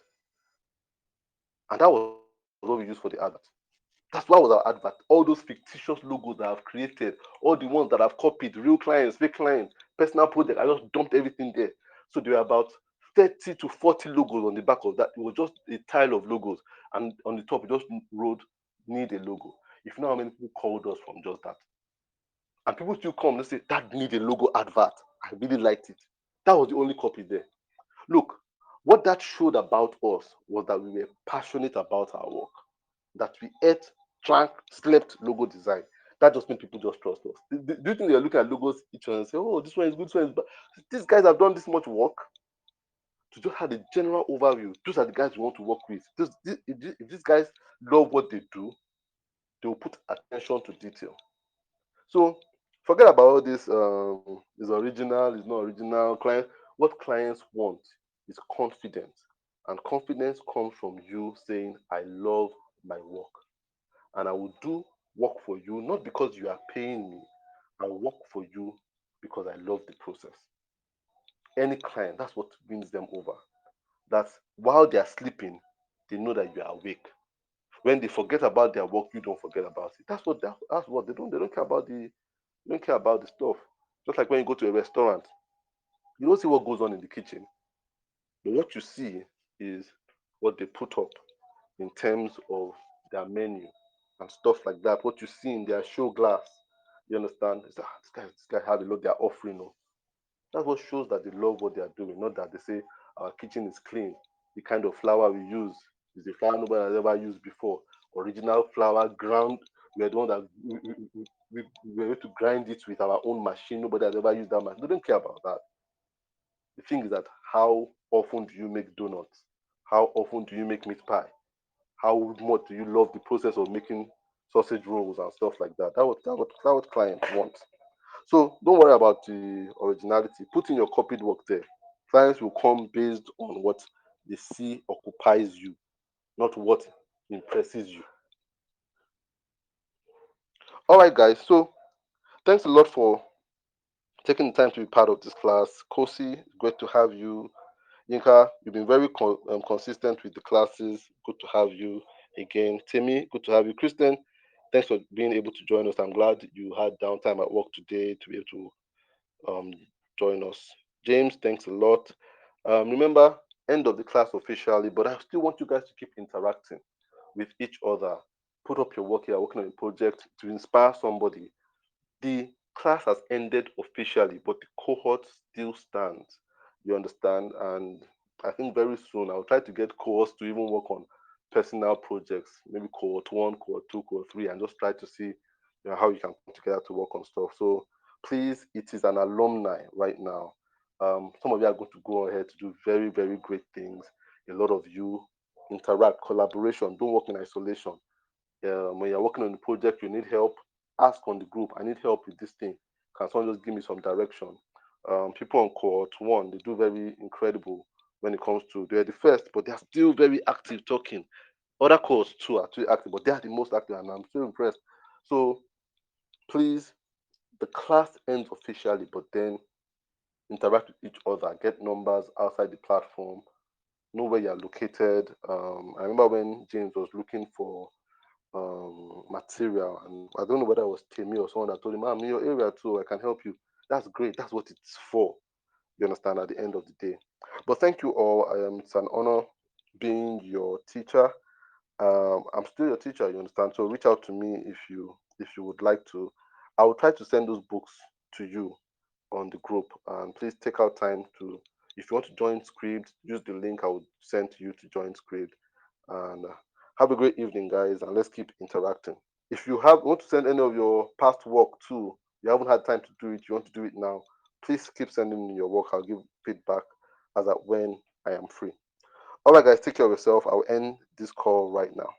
And that was what we used for the advert. That's what was our advert. All those fictitious logos that I've created, all the ones that I've copied, real clients, fake clients, personal project, I just dumped everything there. So there were about 30 to 40 logos on the back of that. It was just a tile of logos. And on the top, it just wrote, need a logo. If you know how many people called us from just that. And people still come and say, that need a logo advert. I really liked it. That was the only copy there. Look, what that showed about us was that we were passionate about our work, that we ate, drank, slept logo design. That just made people just trust us. Do you think they're looking at logos each other and say, oh, this one is good, this one is bad? These guys have done this much work to just have a general overview. Those are the guys you want to work with. If these guys love what they do, they will put attention to detail. So forget about all this is original, is not original. What clients want is confidence. And confidence comes from you saying, I love my work. And I will do work for you, not because you are paying me. I work for you because I love the process. Any client, that's what wins them over. That while they are sleeping, they know that you are awake. When they forget about their work, you don't forget about it. That's what they don't care about they don't care about the stuff. Just like when you go to a restaurant, you don't see what goes on in the kitchen, but what you see is what they put up in terms of their menu and stuff like that. What you see in their show glass, you understand? It's like, this guy have a lot they are offering. Oh. That's what shows that they love what they are doing, not that they say our kitchen is clean. The kind of flour we use is the flour nobody has ever used before. Original flour ground. We are the one that we were able to grind it with our own machine. Nobody has ever used that machine. They don't care about that. The thing is that how often do you make donuts? How often do you make meat pie? How much do you love the process of making sausage rolls and stuff like that? That what clients want. So don't worry about the originality. Put in your copied work there. Clients will come based on what they see occupies you, not what impresses you. All right, guys. So thanks a lot for taking the time to be part of this class. Kosi, great to have you. Yinka, you've been very consistent with the classes. Good to have you again. Timmy, good to have you. Kristen, thanks for being able to join us. I'm glad you had downtime at work today to be able to join us. James, thanks a lot. Remember, end of the class officially, but I still want you guys to keep interacting with each other. Put up your work here, working on a project to inspire somebody. The class has ended officially, but the cohort still stands. You understand? And I think very soon I'll try to get cohorts to even work on personal projects, maybe cohort one, cohort two, cohort three, and just try to see how you can come together to work on stuff. So please, it is an alumni right now. Some of you are going to go ahead to do very, very great things. A lot of you interact, collaboration, don't work in isolation. When you're working on the project, you need help, ask on the group, I need help with this thing. Can someone just give me some direction? People on cohort one, they do very incredible when it comes to, they're the first, but they're still very active talking. Other course too are actually active, but they are the most active, and I'm still impressed. So please, the class ends officially, but then interact with each other, get numbers outside the platform, know where you're located. I remember when James was looking for material, and I don't know whether it was Timmy or someone that told him, I'm in your area too, I can help you. That's great. That's what it's for. You understand, at the end of the day. But thank you all. It's an honor being your teacher. I'm still your teacher, you understand. So reach out to me if you would like to. I will try to send those books to you on the group, and please take out time to, if you want to join Scribd, use the link I would send to you to join Scribd. And have a great evening, guys, and let's keep interacting. If you have want to send any of your past work too, you haven't had time to do it, you want to do it now, please keep sending me your work. I'll give feedback as at when I am free. All right, guys, take care of yourself. I'll end this call right now.